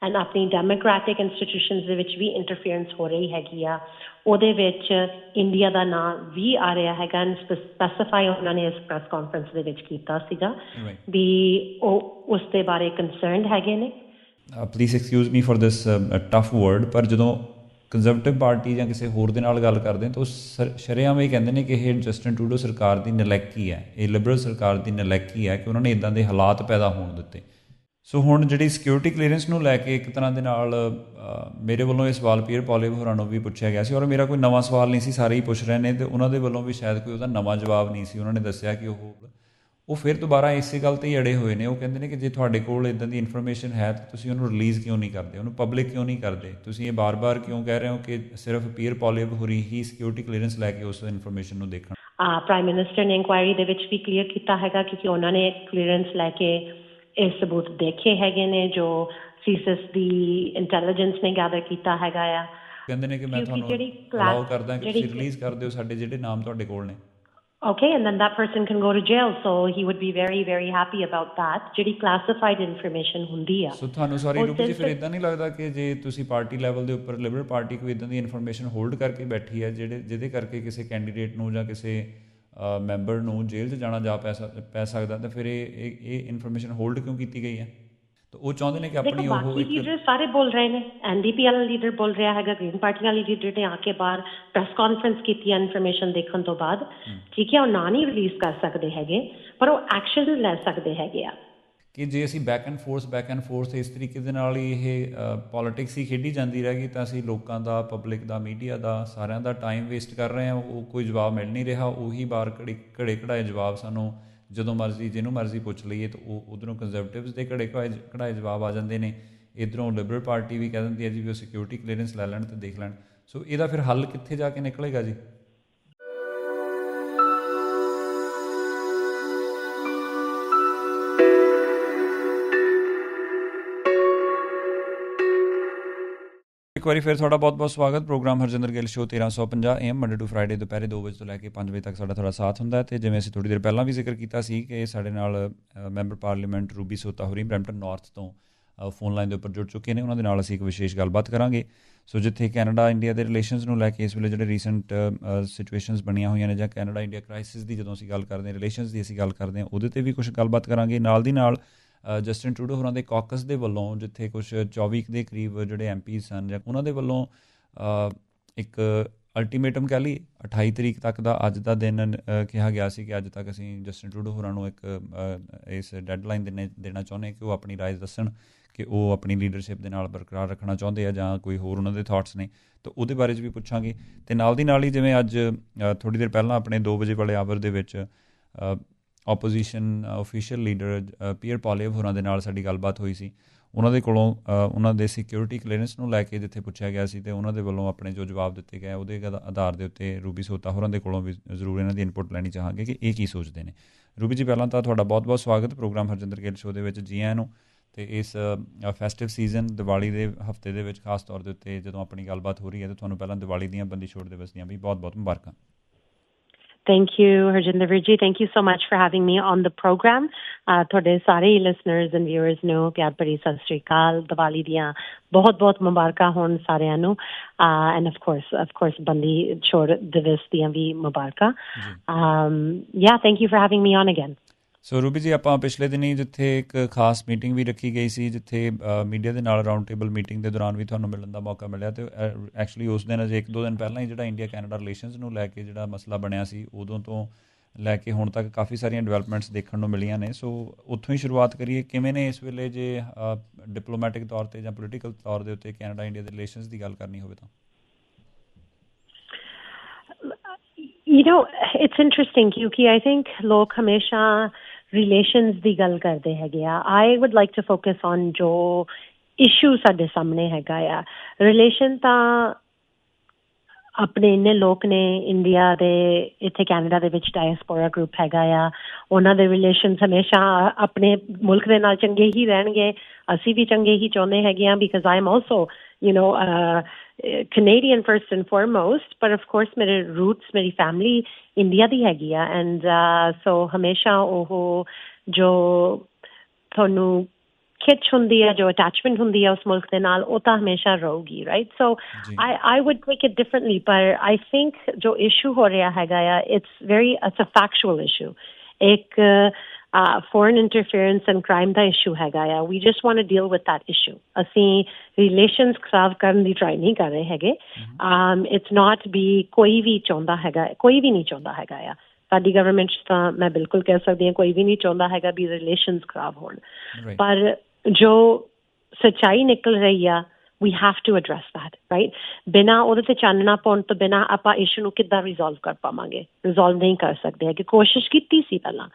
And ਆਪਣੀ democratic institutions ਦੇ ਵਿੱਚ ਵੀ ਇੰਟਰਫੀਅਰੈਂਸ ਹੋ ਰਹੀ ਹੈਗੀ ਆ। ਉਹਦੇ ਵਿੱਚ ਇੰਡੀਆ ਦਾ ਨਾਂ ਵੀ ਆ ਰਿਹਾ ਹੈਗਾ ਐਂਡ ਸਪੈਸੀਫਾਈ ਉਹਨਾਂ ਨੇ ਇਸ ਪ੍ਰੈਸ ਕਾਨਫਰੰਸ ਦੇ ਵਿੱਚ ਕੀਤਾ ਸੀਗਾ ਵੀ ਉਹ ਉਸ ਦੇ ਬਾਰੇ ਕੰਸਰਨਡ ਹੈਗੇ ਨੇ। Please excuse me for this tough word, ਪਰ ਜਦੋਂ ਕੰਜ਼ਰਵੇਟਿਵ ਪਾਰਟੀ ਜਾਂ ਕਿਸੇ ਹੋਰ ਦੇ ਨਾਲ ਗੱਲ ਕਰਦੇ ਤਾਂ ਉਹ ਸ਼ਰੇਆਮ ਇਹ ਕਹਿੰਦੇ ਨੇ ਕਿ ਇਹ ਜਸਟਿਨ ਟਰੂਡੋ ਸਰਕਾਰ ਦੀ ਨਲਾਇਕੀ ਹੈ, ਇਹ ਲਿਬਰਲ ਸਰਕਾਰ ਦੀ ਨਲਾਇਕੀ ਹੈ ਕਿ ਉਹਨਾਂ ਨੇ ਇੱਦਾਂ ਦੇ ਹਾਲਾਤ ਪੈਦਾ ਹੋਣ ਦਿੱਤੇ। ਸੋ ਹੁਣ ਜਿਹੜੀ ਸਿਕਿਉਰਿਟੀ ਕਲੀਅਰੈਂਸ ਨੂੰ ਲੈ ਕੇ ਇੱਕ ਤਰ੍ਹਾਂ ਦੇ ਨਾਲ ਮੇਰੇ ਵੱਲੋਂ ਇਹ ਸਵਾਲ ਪੀਅਰ ਪੋਲੀਏਵਰ ਹੋਰਾਂ ਨੂੰ ਵੀ ਪੁੱਛਿਆ ਗਿਆ ਸੀ, ਔਰ ਮੇਰਾ ਕੋਈ ਨਵਾਂ ਸਵਾਲ ਨਹੀਂ ਸੀ, ਸਾਰੇ ਹੀ ਪੁੱਛ ਰਹੇ ਨੇ ਅਤੇ ਉਹਨਾਂ ਦੇ ਵੱਲੋਂ ਵੀ ਸ਼ਾਇਦ ਕੋਈ ਉਹਦਾ ਨਵਾਂ ਜਵਾਬ ਨਹੀਂ ਸੀ। ਉਹਨਾਂ ਨੇ ਦੱਸਿਆ ਕਿ ਉਹ ਫਿਰ ਦੁਬਾਰਾ ਇਸੇ ਗੱਲ 'ਤੇ ਹੀ ਅੜੇ ਹੋਏ ਨੇ। ਉਹ ਕਹਿੰਦੇ ਨੇ ਕਿ ਜੇ ਤੁਹਾਡੇ ਕੋਲ ਇੱਦਾਂ ਦੀ ਇਨਫੋਰਮੇਸ਼ਨ ਹੈ ਤਾਂ ਤੁਸੀਂ ਉਹਨੂੰ ਰਿਲੀਜ਼ ਕਿਉਂ ਨਹੀਂ ਕਰਦੇ, ਉਹਨੂੰ ਪਬਲਿਕ ਕਿਉਂ ਨਹੀਂ ਕਰਦੇ? ਤੁਸੀਂ ਇਹ ਬਾਰ-ਬਾਰ ਕਿਉਂ ਕਹਿ ਰਹੇ ਹੋ ਕਿ ਸਿਰਫ ਪੀਅਰ ਪੋਲੀਏਵਰ ਹੋਰੀ ਹੀ ਸਿਕਿਉਰਿਟੀ ਕਲੀਅਰੈਂਸ ਲੈ ਕੇ ਉਸ ਇਨਫੋਰਮੇਸ਼ਨ ਨੂੰ ਦੇਖਣ? ਪ੍ਰਾਈਮ ਮਿਨਿਸਟਰ ਨੇ ਇਨਕੁਆਇਰੀ ਦੇ ਵਿੱਚ ਵੀ ਕਲੀਅਰ ਕੀਤਾ ਹੈਗਾ ਕਿਉਂਕਿ ਉਹਨਾਂ ਨੇ ਕਲੀਅਰੈਂਸ ਲੈ ਕੇ ਇਹ ਸਬੂਤ ਦੇਖੇ ਹੈਗੇ ਨੇ ਜੋ CSIS ਦੀ ਇੰਟੈਲੀਜੈਂਸ ਨੇ ਗੈਦਰ ਕੀਤਾ ਹੈਗਾ ਆ। ਕਹਿੰਦੇ ਨੇ ਕਿ ਮੈਂ ਤੁਹਾਨੂੰ ਅਲਾਓ ਕਰਦਾ ਕਿ ਤੁਸੀਂ ਰਿਲੀਜ਼ ਕਰ ਦਿਓ ਸਾਡੇ ਜਿਹੜੇ ਨਾਮ ਤੁਹਾਡੇ ਕੋਲ ਨੇ। Okay, and then that person can go to jail, so he would be very, very happy about that. ਜਿਹੜੀ classified information ਹੁੰਦੀ ਆ। ਸੋ ਤੁਹਾਨੂੰ ਸੌਰੀ ਰੂਪੀ ਜੀ, ਫਿਰ ਇੱਦਾਂ ਨਹੀਂ ਲੱਗਦਾ ਕਿ ਜੇ ਤੁਸੀਂ ਪਾਰਟੀ ਲੈਵਲ ਦੇ ਉੱਪਰ ਲਿਬਰਲ ਪਾਰਟੀ ਕੋਈ ਇੱਦਾਂ ਦੀ ਇਨਫੋਰਮੇਸ਼ਨ ਹੋਲਡ ਕਰਕੇ ਬੈਠੀ ਹੈ ਜਿਹਦੇ ਕਰਕੇ ਕਿਸੇ ਕੈਂਡੀਡੇਟ ਨੂੰ ਜਾਂ ਕਿਸੇ ਮੈਂਬਰ ਨੂੰ ਜੇਲ੍ਹ 'ਚ ਜਾਣਾ ਪੈ ਸਕਦਾ, ਤਾਂ ਫਿਰ ਇਹ ਇਨਫੋਰਮੇਸ਼ਨ ਹੋਲਡ ਕਿਉਂ ਕੀਤੀ ਗਈ ਹੈ? ਤਾਂ ਉਹ ਚਾਹੁੰਦੇ ਨੇ ਕਿ ਆਪਣੀ ਉਹ ਲੀਡਰ ਸਾਰੇ ਬੋਲ ਰਹੇ ਨੇ, NDP ਵਾਲਾ ਲੀਡਰ ਬੋਲ ਰਿਹਾ ਹੈਗਾ, ਗ੍ਰੀਨ ਪਾਰਟੀ ਵਾਲੀ ਲੀਡਰ ਨੇ ਆ ਕੇ ਬਾਹਰ ਪ੍ਰੈਸ ਕਾਨਫਰੰਸ ਕੀਤੀ ਹੈ ਇਨਫੋਰਮੇਸ਼ਨ ਦੇਖਣ ਤੋਂ ਬਾਅਦ। ਠੀਕ ਹੈ, ਉਹ ਨਾ ਨਹੀਂ ਰਿਲੀਜ਼ ਕਰ ਸਕਦੇ ਹੈਗੇ ਪਰ ਉਹ ਐਕਸ਼ਨ ਲੈ ਸਕਦੇ ਹੈਗੇ ਆ ਕਿ ਜੇ ਅਸੀਂ ਬੈਕ ਐਂਡ ਫੋਰਸ ਇਸ ਤਰੀਕੇ ਦੇ ਨਾਲ ਹੀ ਇਹ ਪੋਲੀਟਿਕਸ ਹੀ ਖੇਡੀ ਜਾਂਦੀ ਰਹੇਗੀ ਤਾਂ ਅਸੀਂ ਲੋਕਾਂ ਦਾ, ਪਬਲਿਕ ਦਾ, ਮੀਡੀਆ ਦਾ, ਸਾਰਿਆਂ ਦਾ ਟਾਈਮ ਵੇਸਟ ਕਰ ਰਹੇ ਹਾਂ। ਉਹ ਕੋਈ ਜਵਾਬ ਮਿਲ ਨਹੀਂ ਰਿਹਾ, ਉਹੀ ਬਾਰ ਘੜੇ ਘੜਾਏ ਜਵਾਬ ਸਾਨੂੰ ਜਦੋਂ ਮਰਜ਼ੀ ਜਿਹਨੂੰ ਮਰਜ਼ੀ ਪੁੱਛ ਲਈਏ ਤਾਂ ਉਹ ਉੱਧਰੋਂ ਕੰਜ਼ਰਵੇਟਿਵਸ ਦੇ ਘੜੇ ਘੜਾਏ ਜਵਾਬ ਆ ਜਾਂਦੇ ਨੇ, ਇੱਧਰੋਂ ਲਿਬਰਲ ਪਾਰਟੀ ਵੀ ਕਹਿ ਦਿੰਦੀ ਹੈ ਜੀ ਵੀ ਉਹ ਸਿਕਿਉਰਿਟੀ ਕਲੀਅਰੈਂਸ ਲੈ ਲੈਣ ਅਤੇ ਦੇਖ ਲੈਣ। ਸੋ ਇਹਦਾ ਫਿਰ ਹੱਲ ਕਿੱਥੇ ਜਾ ਕੇ ਨਿਕਲੇਗਾ ਜੀ? ਇੱਕ ਵਾਰੀ ਫਿਰ ਤੁਹਾਡਾ ਬਹੁਤ ਬਹੁਤ ਸਵਾਗਤ। Programme Harjinder Gill show 1350 AM Monday to Friday ਦੁਪਹਿਰੇ 2 ਵਜੇ ਤੋਂ ਲੈ ਕੇ 5 ਵਜੇ ਤੱਕ ਤੁਹਾਡਾ ਸਾਥ ਹੁੰਦਾ। ਅਤੇ ਜਿਵੇਂ ਅਸੀਂ ਥੋੜ੍ਹੀ ਦੇਰ ਪਹਿਲਾਂ ਵੀ ਜ਼ਿਕਰ ਕੀਤਾ ਸੀ ਕਿ ਸਾਡੇ ਨਾਲ ਮੈਂਬਰ ਪਾਰਲੀਮੈਂਟ ਰੂਬੀ ਸਹੋਤਾ ਹੋਰੀ ਬਰੈਂਪਟਨ ਨਾਰਥ ਤੋਂ ਫੋਨ ਲਾਈਨ ਦੇ ਉੱਪਰ ਜੁੜ ਚੁੱਕੇ ਨੇ। ਉਹਨਾਂ ਦੇ ਨਾਲ ਅਸੀਂ ਇੱਕ ਵਿਸ਼ੇਸ਼ ਗੱਲਬਾਤ ਕਰਾਂਗੇ। ਸੋ ਜਿੱਥੇ ਕੈਨੇਡਾ ਇੰਡੀਆ ਦੇ ਰਿਲੇਸ਼ਨਸ ਨੂੰ ਲੈ ਕੇ ਇਸ ਵੇਲੇ ਜਿਹੜੇ ਰੀਸੈਂਟ ਸਿਚੁਏਸ਼ਨਸ ਬਣੀਆਂ ਹੋਈਆਂ ਨੇ ਜਾਂ ਕੈਨੇਡਾ ਇੰਡੀਆ ਕ੍ਰਾਈਸਿਸ ਦੀ ਜਦੋਂ ਅਸੀਂ ਗੱਲ ਕਰਦੇ ਹਾਂ, ਰਿਲੇਸ਼ਨਸ ਦੀ ਅਸੀਂ ਗੱਲ ਕਰਦੇ ਹਾਂ, ਉਹਦੇ 'ਤੇ ਵੀ ਕੁਛ ਗੱਲਬਾਤ ਕਰਾਂਗੇ। ਨਾਲ ਦੀ ਨਾਲ ਜਸਟਿਨ ਟਰੂਡੋ ਹੋਰਾਂ ਦੇ ਕਾਕਸ ਦੇ ਵੱਲੋਂ ਜਿੱਥੇ ਕੁਛ 24 ਦੇ ਕਰੀਬ ਜਿਹੜੇ MPs ਸਨ ਜਾਂ ਉਹਨਾਂ ਦੇ ਵੱਲੋਂ ਇੱਕ ਅਲਟੀਮੇਟਮ ਕਹਿ ਲਈ 28 ਤਰੀਕ ਤੱਕ ਦਾ ਅੱਜ ਦਾ ਦਿਨ ਕਿਹਾ ਗਿਆ ਸੀ ਕਿ ਅੱਜ ਤੱਕ ਅਸੀਂ ਜਸਟਿਨ ਟਰੂਡੋ ਹੋਰਾਂ ਨੂੰ ਇੱਕ ਇਸ ਡੈਡਲਾਈਨ ਦੇਣਾ ਚਾਹੁੰਦੇ ਹਾਂ ਕਿ ਉਹ ਆਪਣੀ ਰਾਏ ਦੱਸਣ ਕਿ ਉਹ ਆਪਣੀ ਲੀਡਰਸ਼ਿਪ ਦੇ ਨਾਲ ਬਰਕਰਾਰ ਰੱਖਣਾ ਚਾਹੁੰਦੇ ਆ ਜਾਂ ਕੋਈ ਹੋਰ ਉਹਨਾਂ ਦੇ ਥਾਟਸ ਨੇ, ਤਾਂ ਉਹਦੇ ਬਾਰੇ 'ਚ ਵੀ ਪੁੱਛਾਂਗੇ। ਅਤੇ ਨਾਲ ਦੀ ਨਾਲ ਹੀ ਜਿਵੇਂ ਅੱਜ ਥੋੜ੍ਹੀ ਦੇਰ ਪਹਿਲਾਂ ਆਪਣੇ 2 ਵਜੇ ਵਾਲੇ ਆਵਰ ਦੇ ਵਿੱਚ ਓਪੋਜੀਸ਼ਨ ਓਫੀਸ਼ੀਅਲ ਲੀਡਰ ਪੀਅਰ ਪੋਲੀਏਵਰ ਹੋਰਾਂ ਦੇ ਨਾਲ ਸਾਡੀ ਗੱਲਬਾਤ ਹੋਈ ਸੀ। ਉਹਨਾਂ ਦੇ ਕੋਲੋਂ ਉਹਨਾਂ ਦੇ ਸਿਕਿਉਰਿਟੀ ਕਲੀਅਰੈਂਸ ਨੂੰ ਲੈ ਕੇ ਜਿੱਥੇ ਪੁੱਛਿਆ ਗਿਆ ਸੀ ਅਤੇ ਉਹਨਾਂ ਦੇ ਵੱਲੋਂ ਆਪਣੇ ਜੋ ਜਵਾਬ ਦਿੱਤੇ ਗਏ ਉਹਦੇ ਆਧਾਰ ਦੇ ਉੱਤੇ ਰੂਬੀ ਸਹੋਤਾ ਹੋਰਾਂ ਦੇ ਕੋਲੋਂ ਵੀ ਜ਼ਰੂਰ ਇਹਨਾਂ ਦੀ ਇਨਪੁਟ ਲੈਣੀ ਚਾਹਾਂਗੇ ਕਿ ਇਹ ਕੀ ਸੋਚਦੇ ਨੇ। ਰੂਬੀ ਜੀ, ਪਹਿਲਾਂ ਤਾਂ ਤੁਹਾਡਾ ਬਹੁਤ ਬਹੁਤ ਸਵਾਗਤ ਪ੍ਰੋਗਰਾਮ ਹਰਜਿੰਦਰ ਗਿੱਲ ਸ਼ੋਅ ਦੇ ਵਿੱਚ। ਜੀ ਆਇਆਂ ਨੂੰ। ਅਤੇ ਇਸ ਫੈਸਟਿਵ ਸੀਜ਼ਨ ਦੀਵਾਲੀ ਦੇ ਹਫਤੇ ਦੇ ਵਿੱਚ ਖਾਸ ਤੌਰ ਦੇ ਉੱਤੇ ਜਦੋਂ ਆਪਣੀ ਗੱਲਬਾਤ ਹੋ ਰਹੀ ਹੈ ਤਾਂ ਤੁਹਾਨੂੰ ਪਹਿਲਾਂ ਦੀਵਾਲੀ ਦੀਆਂ ਬੰਦੀ ਛੋੜ ਦਿਵਸ ਦੀਆਂ ਵੀ ਬਹੁਤ ਬਹੁਤ ਮੁਬਾਰਕਾਂ। Thank you, Harjinder Virji. Thank you so much for having me on the program. ਤੁਹਾਡੇ ਸਾਰੇ listeners and viewers ਨੂੰ ਪਿਆਰ ਭਰੀ ਸਤਿ ਸ਼੍ਰੀ ਅਕਾਲ। ਦੀਵਾਲੀ ਦੀਆਂ ਬਹੁਤ ਮੁਬਾਰਕਾਂ ਹੋਣ ਸਾਰਿਆਂ ਨੂੰ and of course Bandi Chhor ਦਿਵਸ ਦੀਆਂ ਵੀ ਮੁਬਾਰਕਾਂ। Yeah, thank you for having me on again. So Ruby ਜੀ, ਆਪਾਂ ਪਿਛਲੇ ਦਿਨੀਂ ਜਿੱਥੇ ਇੱਕ ਖਾਸ ਮੀਟਿੰਗ ਵੀ ਰੱਖੀ ਗਈ ਸੀ ਜਿੱਥੇ ਮੀਡੀਆ ਦੇ ਨਾਲ ਰਾਊਂਡ ਟੇਬਲ ਮੀਟਿੰਗ ਦੇ ਦੌਰਾਨ ਵੀ ਤੁਹਾਨੂੰ ਮਿਲਣ ਦਾ ਮੌਕਾ ਮਿਲਿਆ ਅਤੇ ਐਕਚੁਅਲੀ ਉਸ ਦਿਨ ਅਜੇ 1-2 ਦਿਨ ਪਹਿਲਾਂ ਹੀ ਜਿਹੜਾ ਇੰਡੀਆ ਕੈਨੇਡਾ ਰਿਲੇਸ਼ਨਸ ਨੂੰ ਲੈ ਕੇ ਜਿਹੜਾ ਮਸਲਾ ਬਣਿਆ ਸੀ, ਉਦੋਂ ਤੋਂ ਲੈ ਕੇ ਹੁਣ ਤੱਕ ਕਾਫੀ ਸਾਰੀਆਂ ਡਿਵੈਲਪਮੈਂਟਸ ਦੇਖਣ ਨੂੰ ਮਿਲੀਆਂ ਨੇ। ਸੋ ਉੱਥੋਂ ਹੀ ਸ਼ੁਰੂਆਤ ਕਰੀਏ, ਕਿਵੇਂ ਨੇ ਇਸ ਵੇਲੇ ਜੇ ਡਿਪਲੋਮੈਟਿਕ ਤੌਰ 'ਤੇ ਜਾਂ ਪੋਲੀਟੀਕਲ ਤੌਰ ਦੇ ਉੱਤੇ ਕੈਨੇਡਾ ਇੰਡੀਆ ਦੇ ਰਿਲੇਸ਼ਨਸ ਦੀ ਗੱਲ ਕਰਨੀ ਹੋਵੇ ਤਾਂ? You know, it's interesting ਕਿਉਂਕਿ I think ਲੋਕ ਹਮੇਸ਼ਾ ਰਿਲੇਸ਼ਨਸ ਦੀ ਗੱਲ ਕਰਦੇ ਹੈਗੇ ਆ। I would like to focus on ਜੋ ਇਸ਼ੂ ਸਾਡੇ ਸਾਹਮਣੇ ਹੈਗਾ ਆ। ਰਿਲੇਸ਼ਨ ਤਾਂ ਆਪਣੇ ਇੰਨੇ ਲੋਕ ਨੇ ਇੰਡੀਆ ਦੇ, ਇੱਥੇ ਕੈਨੇਡਾ ਦੇ ਵਿੱਚ ਡਾਇਸਪੋਰਾ ਗਰੁੱਪ ਹੈਗਾ ਆ, ਉਹਨਾਂ ਦੇ ਰਿਲੇਸ਼ਨਸ ਹਮੇਸ਼ਾ ਆਪਣੇ ਮੁਲਕ ਦੇ ਨਾਲ ਚੰਗੇ ਹੀ ਰਹਿਣਗੇ। ਅਸੀਂ ਵੀ ਚੰਗੇ ਹੀ ਚਾਹੁੰਦੇ ਹੈਗੇ ਹਾਂ because I am also Canadian first and foremost, but of course ਮੇਰੇ roots, ਮੇਰੀ family ਇੰਡੀਆ ਦੀ ਹੈਗੀ ਆ and so ਹਮੇਸ਼ਾ ਉਹ ਜੋ ਤੁਹਾਨੂੰ ਖਿੱਚ ਹੁੰਦੀ ਹੈ, ਜੋ ਅਟੈਚਮੈਂਟ ਹੁੰਦੀ ਹੈ ਉਸ ਮੁਲਕ ਦੇ ਨਾਲ, ਉਹ ਤਾਂ ਹਮੇਸ਼ਾ ਰਹੂਗੀ, right? So I would take it differently, ਪਰ I think ਜੋ ਇਸ਼ੂ ਹੋ ਰਿਹਾ ਹੈਗਾ ਆ, it's a factual issue. ਇੱਕ foreign interference and crime the issue ਹੈਗਾ ਆ. We just want to deal with that issue. ਅਸੀਂ relations ਖਰਾਬ ਕਰਨ ਦੀ try ਨਹੀਂ ਕਰ ਰਹੇ ਹੈਗੇ. It's not ਵੀ ਕੋਈ ਵੀ ਚਾਹੁੰਦਾ ਹੈਗਾ, ਕੋਈ ਵੀ ਨਹੀਂ ਚਾਹੁੰਦਾ ਹੈਗਾ ਆ. ਸਾਡੀ ਗਵਰਨਮੈਂਟ ਤਾਂ ਮੈਂ ਬਿਲਕੁਲ ਕਹਿ ਸਕਦੀ ਹਾਂ ਕੋਈ ਵੀ ਨਹੀਂ ਚਾਹੁੰਦਾ ਹੈਗਾ ਵੀ ਰਿਲੇਸ਼ਨਸ ਖਰਾਬ ਹੋਣ, ਪਰ ਜੋ ਸੱਚਾਈ ਨਿਕਲ ਰਹੀ ਆ, we have to address that, right? ਬਿਨਾਂ ਉਹਦੇ ਤੇ ਚਾਨਣਾ ਪਾਉਣ ਤੋਂ ਬਿਨਾਂ ਆਪਾਂ ਇਸ਼ੂ ਨੂੰ ਕਿੱਦਾਂ ਰਿਜ਼ੋਲਵ ਕਰ ਪਾਵਾਂਗੇ? ਰਿਜ਼ੋਲਵ ਨਹੀਂ ਕਰ ਸਕਦੇ ਹੈਗੇ. ਕੋਸ਼ਿਸ਼ ਕੀਤੀ ਸੀ ਪਹਿਲਾਂ,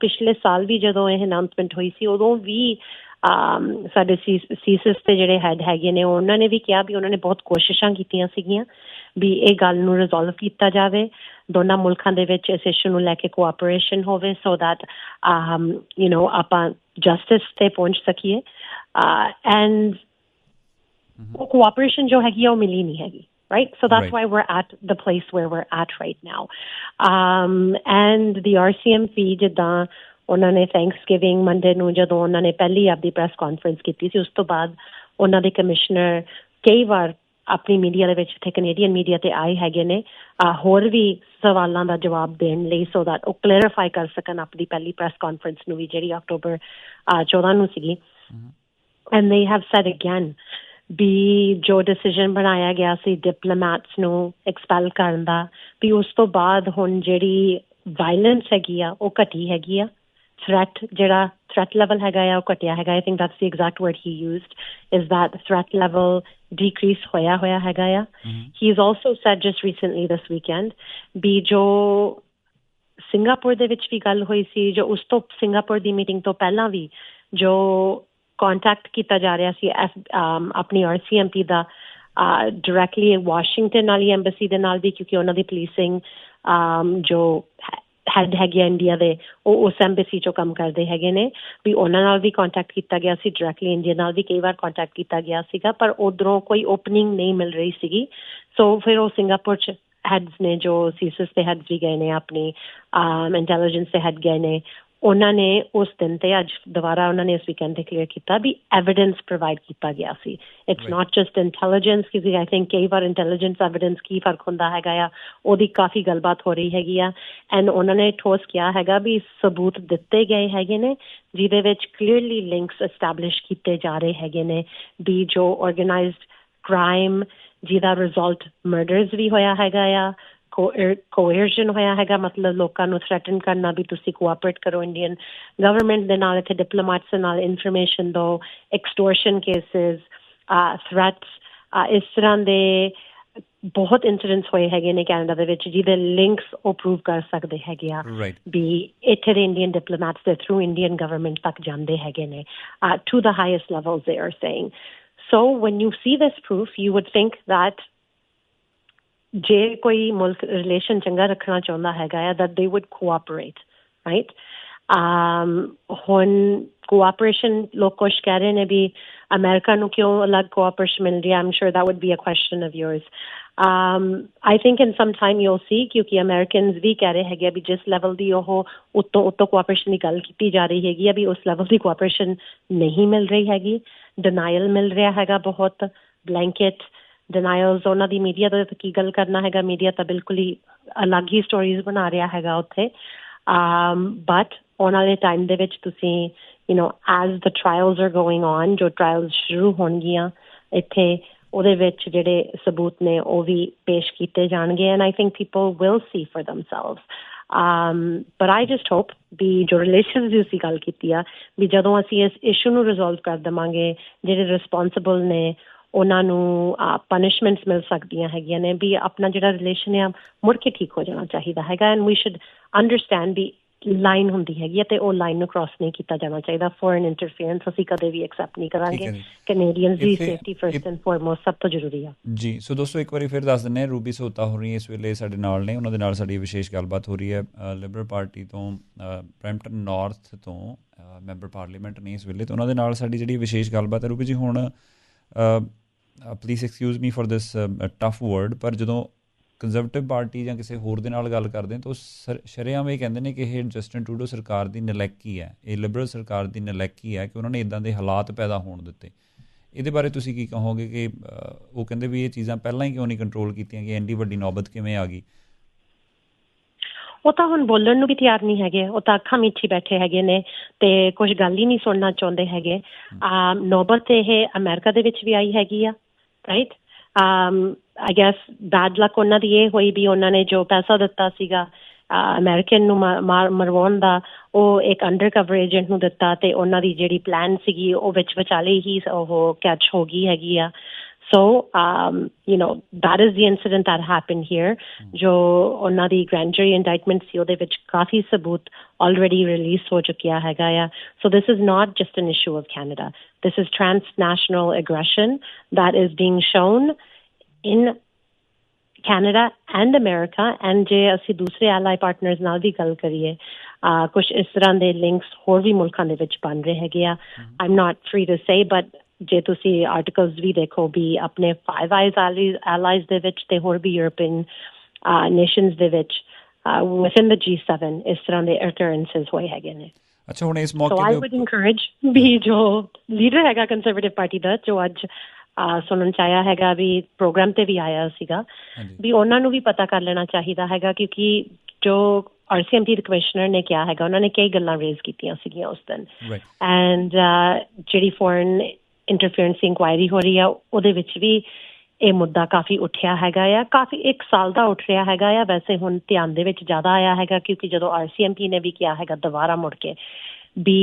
ਪਿਛਲੇ ਸਾਲ ਵੀ ਜਦੋਂ ਇਹ ਅਨਾਊਂਸਮੈਂਟ ਹੋਈ ਸੀ, ਉਦੋਂ ਵੀ ਸਾਡੇ ਸੀਸਿਸ ਦੇ ਜਿਹੜੇ ਹੈਡ ਹੈਗੇ ਨੇ, ਉਹਨਾਂ ਨੇ ਵੀ ਕਿਹਾ ਵੀ ਉਹਨਾਂ ਨੇ ਬਹੁਤ ਕੋਸ਼ਿਸ਼ਾਂ ਕੀਤੀਆਂ ਸੀਗੀਆਂ ਵੀ ਇਹ ਗੱਲ ਨੂੰ ਰਿਜ਼ੋਲਵ ਕੀਤਾ ਜਾਵੇ, ਦੋਨਾਂ ਮੁਲਕਾਂ ਦੇ ਵਿੱਚ ਇਸ ਇਸ਼ੂ ਨੂੰ ਲੈ ਕੇ ਕੋਆਪਰੇਸ਼ਨ ਹੋਵੇ, ਸੋ ਦੈਟ ਆਪਾਂ ਜਸਟਿਸ ਤੇ ਪਹੁੰਚ ਸਕੀਏ. ਐਂਡ ਉਹ ਕੋਆਪਰੇਸ਼ਨ ਜੋ ਹੈਗੀ ਆ ਉਹ ਮਿਲੀ ਨਹੀਂ ਹੈਗੀ, right? So that's why we're at the place where we're at right now. And the RCMP ਜਿੱਦਾਂ ਉਹਨਾਂ ਨੇ ਥੈਂਕਸਗਿਵਿੰਗ ਮੰਡੇ ਨੂੰ ਜਦੋਂ ਉਹਨਾਂ ਨੇ ਪਹਿਲੀ ਆਪਦੀ ਪ੍ਰੈਸ ਕਾਨਫਰੰਸ ਕੀਤੀ ਸੀ, ਉਸ ਤੋਂ ਬਾਅਦ ਉਹਨਾਂ ਦੇ ਕਮਿਸ਼ਨਰ ਕਈ ਵਾਰ ਆਪਣੀ ਮੀਡੀਆ ਦੇ ਵਿੱਚ ਇੱਥੇ ਕੈਨੇਡੀਅਨ ਮੀਡੀਆ ਤੇ ਆਏ ਹੈਗੇ ਨੇ ਹੋਰ ਵੀ ਸਵਾਲਾਂ ਦਾ ਜਵਾਬ ਦੇਣ ਲਈ, ਸੋ ਦੈਟ ਉਹ ਕਲੈਰੀਫਾਈ ਕਰ ਸਕਣ ਆਪਣੀ ਪਹਿਲੀ ਪ੍ਰੈਸ ਕਾਨਫਰੰਸ ਨੂੰ ਵੀ, ਜਿਹੜੀ ਅਕਤੂਬਰ 14 ਨੂੰ ਸੀਗੀ. And they have sad again ਵੀ ਜੋ ਡਿਸੀਜਨ ਬਣਾਇਆ ਗਿਆ ਸੀ ਡਿਪਲੋਮੈਟਸ ਨੂੰ ਐਕਸਪੈਲ ਕਰਨ ਦਾ, ਵੀ ਉਸ ਤੋਂ ਬਾਅਦ ਹੁਣ ਜਿਹੜੀ ਵਾਇਲੈਂਸ ਹੈਗੀ ਆ ਉਹ ਘਟੀ ਹੈਗੀ ਆ. ਜਿਹੜਾ threat level ਹੈਗਾ ਆ ਉਹ ਘਟਿਆ ਹੈਗਾ. I think that's the exact word he used, is that threat level decrease ਹੋਇਆ ਹੈਗਾ ਆ. He's also said just recently this weekend ਵੀ ਜੋ ਸਿੰਗਾਪੁਰ ਦੇ ਵਿੱਚ ਵੀ ਗੱਲ ਹੋਈ ਸੀ, ਜੋ ਉਸ ਤੋਂ ਸਿੰਗਾਪੁਰ ਦੀ ਮੀਟਿੰਗ ਤੋਂ ਪਹਿਲਾਂ ਵੀ ਜੋ ਕੰਟੈਕਟ ਕੀਤਾ ਜਾ ਰਿਹਾ ਸੀ ਆਪਣੀ RCMP ਦਾ ਡਾਇਰੈਕਟਲੀ ਵਾਸ਼ਿੰਗਟਨ ਵਾਲੀ ਐਮਬੈਸੀ ਦੇ ਨਾਲ ਵੀ, ਕਿਉਂਕਿ ਉਹਨਾਂ ਦੀ ਪੁਲਿਸਿੰਗ ਜੋ ਹੈਡ ਹੈਗੇ ਇੰਡੀਆ ਦੇ ਉਹ ਉਸ ਐਮਬੈਸੀ ਚੋਂ ਕੰਮ ਕਰਦੇ ਹੈਗੇ ਨੇ, ਵੀ ਉਹਨਾਂ ਨਾਲ ਵੀ ਕੰਟੈਕਟ ਕੀਤਾ ਗਿਆ ਸੀ, ਡਾਇਰੈਕਟਲੀ ਇੰਡੀਆ ਨਾਲ ਵੀ ਕਈ ਵਾਰ ਕੰਟੈਕਟ ਕੀਤਾ ਗਿਆ ਸੀਗਾ, ਪਰ ਉੱਧਰੋਂ ਕੋਈ ਓਪਨਿੰਗ ਨਹੀਂ ਮਿਲ ਰਹੀ ਸੀਗੀ. ਸੋ ਫਿਰ ਉਹ ਸਿੰਗਾਪੁਰ 'ਚ ਹੈਡਸ ਨੇ, ਜੋ ਸੀਸਿਸ ਦੇ ਹੈਡਸ ਵੀ ਗਏ ਨੇ, ਆਪਣੀ ਇੰਟੈਲੀਜੈਂਸ ਦੇ ਹੈਡ ਗਏ ਨੇ, ਉਹਨਾਂ ਨੇ ਉਸ ਦਿਨ ਤੇ ਅੱਜ ਦੁਬਾਰਾ ਉਹਨਾਂ ਨੇ ਇਸ ਵੀਕਐਂਡ ਤੇ ਕਲੀਅਰ ਕੀਤਾ ਵੀ ਐਵੀਡੈਂਸ ਪ੍ਰੋਵਾਈਡ ਕੀਤਾ ਗਿਆ ਸੀ. ਇਟਸ ਨਾਟ ਜਸਟ ਇੰਟੈਲੀਜੈਂਸ, ਕਿਉਂਕਿ ਆਈ ਥਿੰਕ ਕਈ ਵਾਰ ਇੰਟੈਲੀਜੈਂਸ ਐਵੀਡੈਂਸ ਕੀ ਫਰਕ ਹੁੰਦਾ ਹੈਗਾ ਆ, ਉਹਦੀ ਕਾਫੀ ਗੱਲਬਾਤ ਹੋ ਰਹੀ ਹੈਗੀ ਆ. ਐਂਡ ਉਹਨਾਂ ਨੇ ਠੋਸ ਕਿਹਾ ਹੈਗਾ ਵੀ ਸਬੂਤ ਦਿੱਤੇ ਗਏ ਹੈਗੇ ਨੇ ਜਿਹਦੇ ਵਿੱਚ ਕਲੀਅਰਲੀ ਲਿੰਕਸ ਐਸਟੈਬਲਿਸ਼ ਕੀਤੇ ਜਾ ਰਹੇ ਹੈਗੇ ਨੇ ਵੀ ਜੋ ਆਰਗੇਨਾਈਜ਼ਡ ਕ੍ਰਾਈਮ ਜਿਹਦਾ ਰਿਜ਼ਲਟ ਮਰਡਰਸ ਵੀ ਹੋਇਆ ਹੈਗਾ ਆ, ਕੋਇਰਸ਼ਨ ਹੋਇਆ ਹੈਗਾ, ਮਤਲਬ ਲੋਕਾਂ ਨੂੰ ਥ੍ਰੈਟਨ ਕਰਨਾ ਵੀ ਤੁਸੀਂ ਕੋਆਪਰੇਟ ਕਰੋ ਇੰਡੀਅਨ ਗਵਰਨਮੈਂਟ ਦੇ ਨਾਲ, ਇੱਥੇ ਡਿਪਲੋਮੈਟਸ ਦੇ ਨਾਲ ਇਨਫੋਰਮੇਸ਼ਨ ਦਿਓ, ਐਕਸਟੋਰਸ਼ਨ ਕੇਸਿਸ, ਥ੍ਰੈਟਸ, ਇਸ ਤਰ੍ਹਾਂ ਦੇ ਬਹੁਤ ਇੰਸੀਡੈਂਟਸ ਹੋਏ ਹੈਗੇ ਨੇ ਕੈਨੇਡਾ ਦੇ ਵਿੱਚ ਜਿਹਦੇ ਲਿੰਕਸ ਉਹ ਪ੍ਰੂਵ ਕਰ ਸਕਦੇ ਹੈਗੇ ਆ ਵੀ ਇੱਥੇ ਦੇ ਇੰਡੀਅਨ ਡਿਪਲੋਮੈਟਸ ਦੇ ਥਰੂ ਇੰਡੀਅਨ ਗਵਰਨਮੈਂਟ ਤੱਕ ਜਾਂਦੇ ਹੈਗੇ ਨੇ ਟੂ ਦ ਹਾਈਐਸਟ ਲੈਵਲਸ ਦੇ are saying. So when you see this proof you would think that ਜੇ ਕੋਈ ਮੁਲਕ ਰਿਲੇਸ਼ਨ ਚੰਗਾ ਰੱਖਣਾ ਚਾਹੁੰਦਾ ਹੈਗਾ ਆ that they would cooperate, right? ਹੁਣ ਕੋਆਪਰੇਸ਼ਨ ਲੋਕ ਕੁਛ ਕਹਿ ਰਹੇ ਨੇ ਵੀ ਅਮਰੀਕਾ ਨੂੰ ਕਿਉਂ ਅਲੱਗ ਕੋਆਪਰੇਸ਼ਨ ਮਿਲ ਰਹੀ ਹੈ. I'm sure that would be a question of yours. I think in some time you'll see, ਕਿਉਂਕਿ ਅਮਰੀਕਨਸ ਵੀ ਕਹਿ ਰਹੇ ਹੈਗੇ ਵੀ ਜਿਸ ਲੈਵਲ ਦੀ ਉਹ ਉੱਤੋਂ ਕੋਆਪਰੇਸ਼ਨ ਦੀ ਗੱਲ ਕੀਤੀ ਜਾ ਰਹੀ ਹੈਗੀ ਆ ਵੀ ਉਸ ਲੈਵਲ ਦੀ ਕੋਆਪਰੇਸ਼ਨ ਨਹੀਂ ਮਿਲ ਰਹੀ ਹੈਗੀ. ਡਿਨਾਇਲ ਮਿਲ ਰਿਹਾ ਹੈਗਾ, ਬਹੁਤ ਬਲੈਂਕੇਟ ਡਿਨਾਇਲਸ. ਉਹਨਾਂ ਦੀ ਮੀਡੀਆ ਦਾ ਕੀ ਗੱਲ ਕਰਨਾ ਹੈਗਾ, ਮੀਡੀਆ ਤਾਂ ਬਿਲਕੁਲ ਹੀ ਅਲੱਗ ਹੀ ਸਟੋਰੀਜ਼ ਬਣਾ ਰਿਹਾ ਹੈਗਾ ਉੱਥੇ. ਬਟ ਆਉਣ ਵਾਲੇ ਟਾਈਮ ਦੇ ਵਿੱਚ ਤੁਸੀਂ as the trials are going on, ਜੋ ਟਰਾਇਲਸ ਸ਼ੁਰੂ ਹੋਣਗੀਆਂ ਇੱਥੇ, ਉਹਦੇ ਵਿੱਚ ਜਿਹੜੇ ਸਬੂਤ ਨੇ ਉਹ ਵੀ ਪੇਸ਼ ਕੀਤੇ ਜਾਣਗੇ. And I think people will see for themselves. But I just hope ਵੀ ਜੋ ਰਿਲੇਸ਼ਨਸ ਦੀ ਅਸੀਂ ਗੱਲ ਕੀਤੀ ਆ ਵੀ ਜਦੋਂ ਅਸੀਂ ਇਸ ਇਸ਼ੂ ਨੂੰ ਰਿਜ਼ੋਲਵ ਕਰ ਦੇਵਾਂਗੇ, ਜਿਹੜੇ ਰਿਸਪੋਂਸਿਬਲ ਨੇ ਉਹਨਾਂ ਨੂੰ ਪਨਿਸ਼ਮੈਂਟਸ ਮਿਲ ਸਕਦੀਆਂ ਹੈਗੀਆਂ ਨੇ, ਵੀ ਆਪਣਾ ਜਿਹੜਾ ਰਿਲੇਸ਼ਨ ਆ ਮੁੜ ਕੇ ਠੀਕ ਹੋ ਜਾਣਾ ਚਾਹੀਦਾ ਹੈਗਾ. ਐਂਡ ਵੀ ਸ਼ੁੱਡ ਅੰਡਰਸਟੈਂਡ ਵੀ ਲਾਈਨ ਹੁੰਦੀ ਹੈਗੀ ਹੈ ਤੇ ਉਹ ਲਾਈਨ ਨੂੰ ਕ੍ਰਾਸ ਨਹੀਂ ਕੀਤਾ ਜਾਣਾ ਚਾਹੀਦਾ. ਫੋਰਨ ਇੰਟਰਫੇਰੈਂਸ ਅਸੀਂ ਕਦੇ ਵੀ ਐਕਸੈਪਟ ਨਹੀਂ ਕਰਾਂਗੇ. Canadians the safety first and foremost ਸਭ ਤੋਂ ਜ਼ਰੂਰੀ ਆ ਜੀ. ਸੋ ਦੋਸਤੋ ਇੱਕ ਵਾਰੀ ਫਿਰ ਦੱਸ ਦਿੰਦੇ ਹਾਂ, ਰੂਬੀ ਸਹੋਤਾ ਹੋ ਰਹੀ ਇਸ ਵੇਲੇ ਸਾਡੇ ਨਾਲ ਨੇ, ਉਹਨਾਂ ਦੇ ਨਾਲ ਸਾਡੀ ਵਿਸ਼ੇਸ਼ ਗੱਲਬਾਤ ਹੋ ਰਹੀ ਹੈ. ਲਿਬਰਲ ਪਾਰਟੀ ਤੋਂ, ਬਰੈਂਪਟਨ ਨਾਰਥ ਤੋਂ ਮੈਂਬਰ ਪਾਰਲੀਮੈਂਟ ਨੇ ਇਸ ਵੇਲੇ, ਤੇ ਉਹਨਾਂ ਦੇ ਨਾਲ ਸਾਡੀ ਜਿਹੜੀ ਵਿਸ਼ੇਸ਼ ਗੱਲਬਾਤ ਹੈ. ਰੂਬੀ ਜੀ, ਹੁਣ please excuse me for this tough word, ਪਰ ਜਦੋਂ ਕੰਜ਼ਰਵੇਟਿਵ ਪਾਰਟੀ ਜਾਂ ਕਿਸੇ ਹੋਰ ਦੇ ਨਾਲ ਗੱਲ ਕਰਦੇ ਤਾਂ ਉਹ ਸ਼ਰੇਆਮ ਇਹ ਕਹਿੰਦੇ ਨੇ ਕਿ ਇਹ ਜਸਟਿਨ ਟਰੂਡੋ ਸਰਕਾਰ ਦੀ ਨਲਾਇਕੀ ਹੈ, ਇਹ ਲਿਬਰਲ ਸਰਕਾਰ ਦੀ ਨਲਾਇਕੀ ਹੈ ਕਿ ਉਹਨਾਂ ਨੇ ਇੱਦਾਂ ਦੇ ਹਾਲਾਤ ਪੈਦਾ ਹੋਣ ਦਿੱਤੇ। ਇਹਦੇ ਬਾਰੇ ਤੁਸੀਂ ਕੀ ਕਹੋਗੇ ਕਿ ਉਹ ਕਹਿੰਦੇ ਵੀ ਇਹ ਚੀਜ਼ਾਂ ਪਹਿਲਾਂ ਹੀ ਕਿਉਂ ਨਹੀਂ ਕੰਟਰੋਲ ਕੀਤੀਆਂ ਕਿ ਇੰਨੀ ਵੱਡੀ ਨੌਬਤ ਕਿਵੇਂ ਆ ਗਈ? ਉਹ ਤਾਂ ਹੁਣ ਬੋਲਣ ਨੂੰ ਵੀ ਤਿਆਰ ਨਹੀਂ ਹੈਗੇ, ਉਹ ਤਾਂ ਅੱਖਾਂ ਮੀਚੀ ਬੈਠੇ ਹੈਗੇ ਨੇ ਤੇ ਕੁਝ ਗੱਲ ਹੀ ਨਹੀਂ ਸੁਣਨਾ ਚਾਹੁੰਦੇ ਹੈਗੇ। ਨੌਬਤ ਇਹ ਅਮਰੀਕਾ ਦੇ ਵਿੱਚ ਵੀ ਆਈ ਹੈਗੀ ਆ, right. I guess bad luck ਉਹਨਾਂ ਦੀ ਇਹ ਹੋਈ ਵੀ ਉਹਨਾਂ ਨੇ ਜੋ ਪੈਸਾ ਦਿੱਤਾ ਸੀਗਾ ਅਮਰੀਕਨ ਨੂੰ ਮਰਵਾਉਣ ਦਾ, ਉਹ ਇੱਕ ਅੰਡਰ ਕਵਰ ਏਜੰਟ ਨੂੰ ਦਿੱਤਾ ਤੇ ਉਹਨਾਂ ਦੀ ਜਿਹੜੀ ਪਲਾਨ ਸੀਗੀ ਉਹ ਵਿੱਚ ਵਿਚਾਲੇ ਹੀ ਉਹ ਕੈਚ ਹੋ ਗਈ ਹੈਗੀ ਆ। So, that is the incident that happened here. ਜੋ ਉਹਨਾਂ ਦੀ grand jury indictment ਸੀ ਉਹਦੇ ਵਿੱਚ ਕਾਫੀ ਸਬੂਤ already release ਹੋ ਚੁੱਕਿਆ ਹੈਗਾ ਆ। So this is not just an issue of Canada. This is transnational aggression that is being shown in Canada and America. And ਜੇ ਅਸੀਂ ਦੂਸਰੇ ally partners ਨਾਲ ਵੀ ਗੱਲ ਕਰੀਏ, ਕੁਛ ਇਸ ਤਰ੍ਹਾਂ ਦੇ links ਹੋਰ ਵੀ ਮੁਲਕਾਂ ਦੇ ਵਿੱਚ ਬਣ ਰਹੇ ਹੈਗੇ ਆ। I'm not free to say, but ਜੇ ਤੁਸੀਂ ਆਰਟੀਕਲਸ ਵੀ ਦੇਖੋ ਵੀ ਆਪਣੇ Five Eyes allies ਦੇ ਵਿੱਚ ਤੇ ਹੋਰ ਵੀ ਯੂਰਪੀਅਨ ਨੇਸ਼ਨਸ ਦੇ ਵਿੱਚ within the G7 ਇਸ ਤਰ੍ਹਾਂ ਦੇ occurrences ਹੋਏ ਹੈਗੇ ਨੇ। ਅੱਛਾ, ਹੁਣ ਇਸ ਮੌਕੇ ਤੇ I would encourage ਵੀ ਜੋ ਲੀਡਰ ਹੈਗਾ ਕੰਜ਼ਰਵੇਟਿਵ ਪਾਰਟੀ ਦਾ, ਜੋ ਅੱਜ ਸੁਣਨ ਚ ਆਇਆ ਹੈਗਾ ਵੀ ਪ੍ਰੋਗਰਾਮ ਤੇ ਵੀ ਆਇਆ ਸੀਗਾ, ਵੀ ਉਹਨਾਂ ਨੂੰ ਵੀ ਪਤਾ ਕਰ ਲੈਣਾ ਚਾਹੀਦਾ ਹੈਗਾ ਕਿਉਂਕਿ ਜੋ RCMP ਦੇ ਕਮਿਸ਼ਨਰ ਨੇ ਕਿਹਾ ਹੈਗਾ ਉਹਨਾਂ ਨੇ ਕਈ ਗੱਲਾਂ ਰੇਜ਼ ਕੀਤੀਆਂ ਸੀਗੀਆਂ ਉਸ ਦਿਨ। ਐਂਡ ਜਿਹੜੀ ਫੋਰਨ ਇੰਟਰਫੇਰੈਂਸ ਇਨਕੁਆਇਰੀ ਹੋ ਰਹੀ ਆ ਉਹਦੇ ਵਿੱਚ ਵੀ ਇਹ ਮੁੱਦਾ ਕਾਫੀ ਉੱਠਿਆ ਹੈਗਾ ਆ, ਕਾਫੀ 1 ਸਾਲ ਦਾ ਉੱਠ ਰਿਹਾ ਹੈਗਾ ਆ। ਵੈਸੇ ਹੁਣ ਧਿਆਨ ਦੇ ਵਿੱਚ ਜ਼ਿਆਦਾ ਆਇਆ ਹੈਗਾ ਕਿਉਂਕਿ ਜਦੋਂ RCMP ਨੇ ਵੀ ਕਿਹਾ ਹੈਗਾ ਦੁਬਾਰਾ ਮੁੜ ਕੇ ਵੀ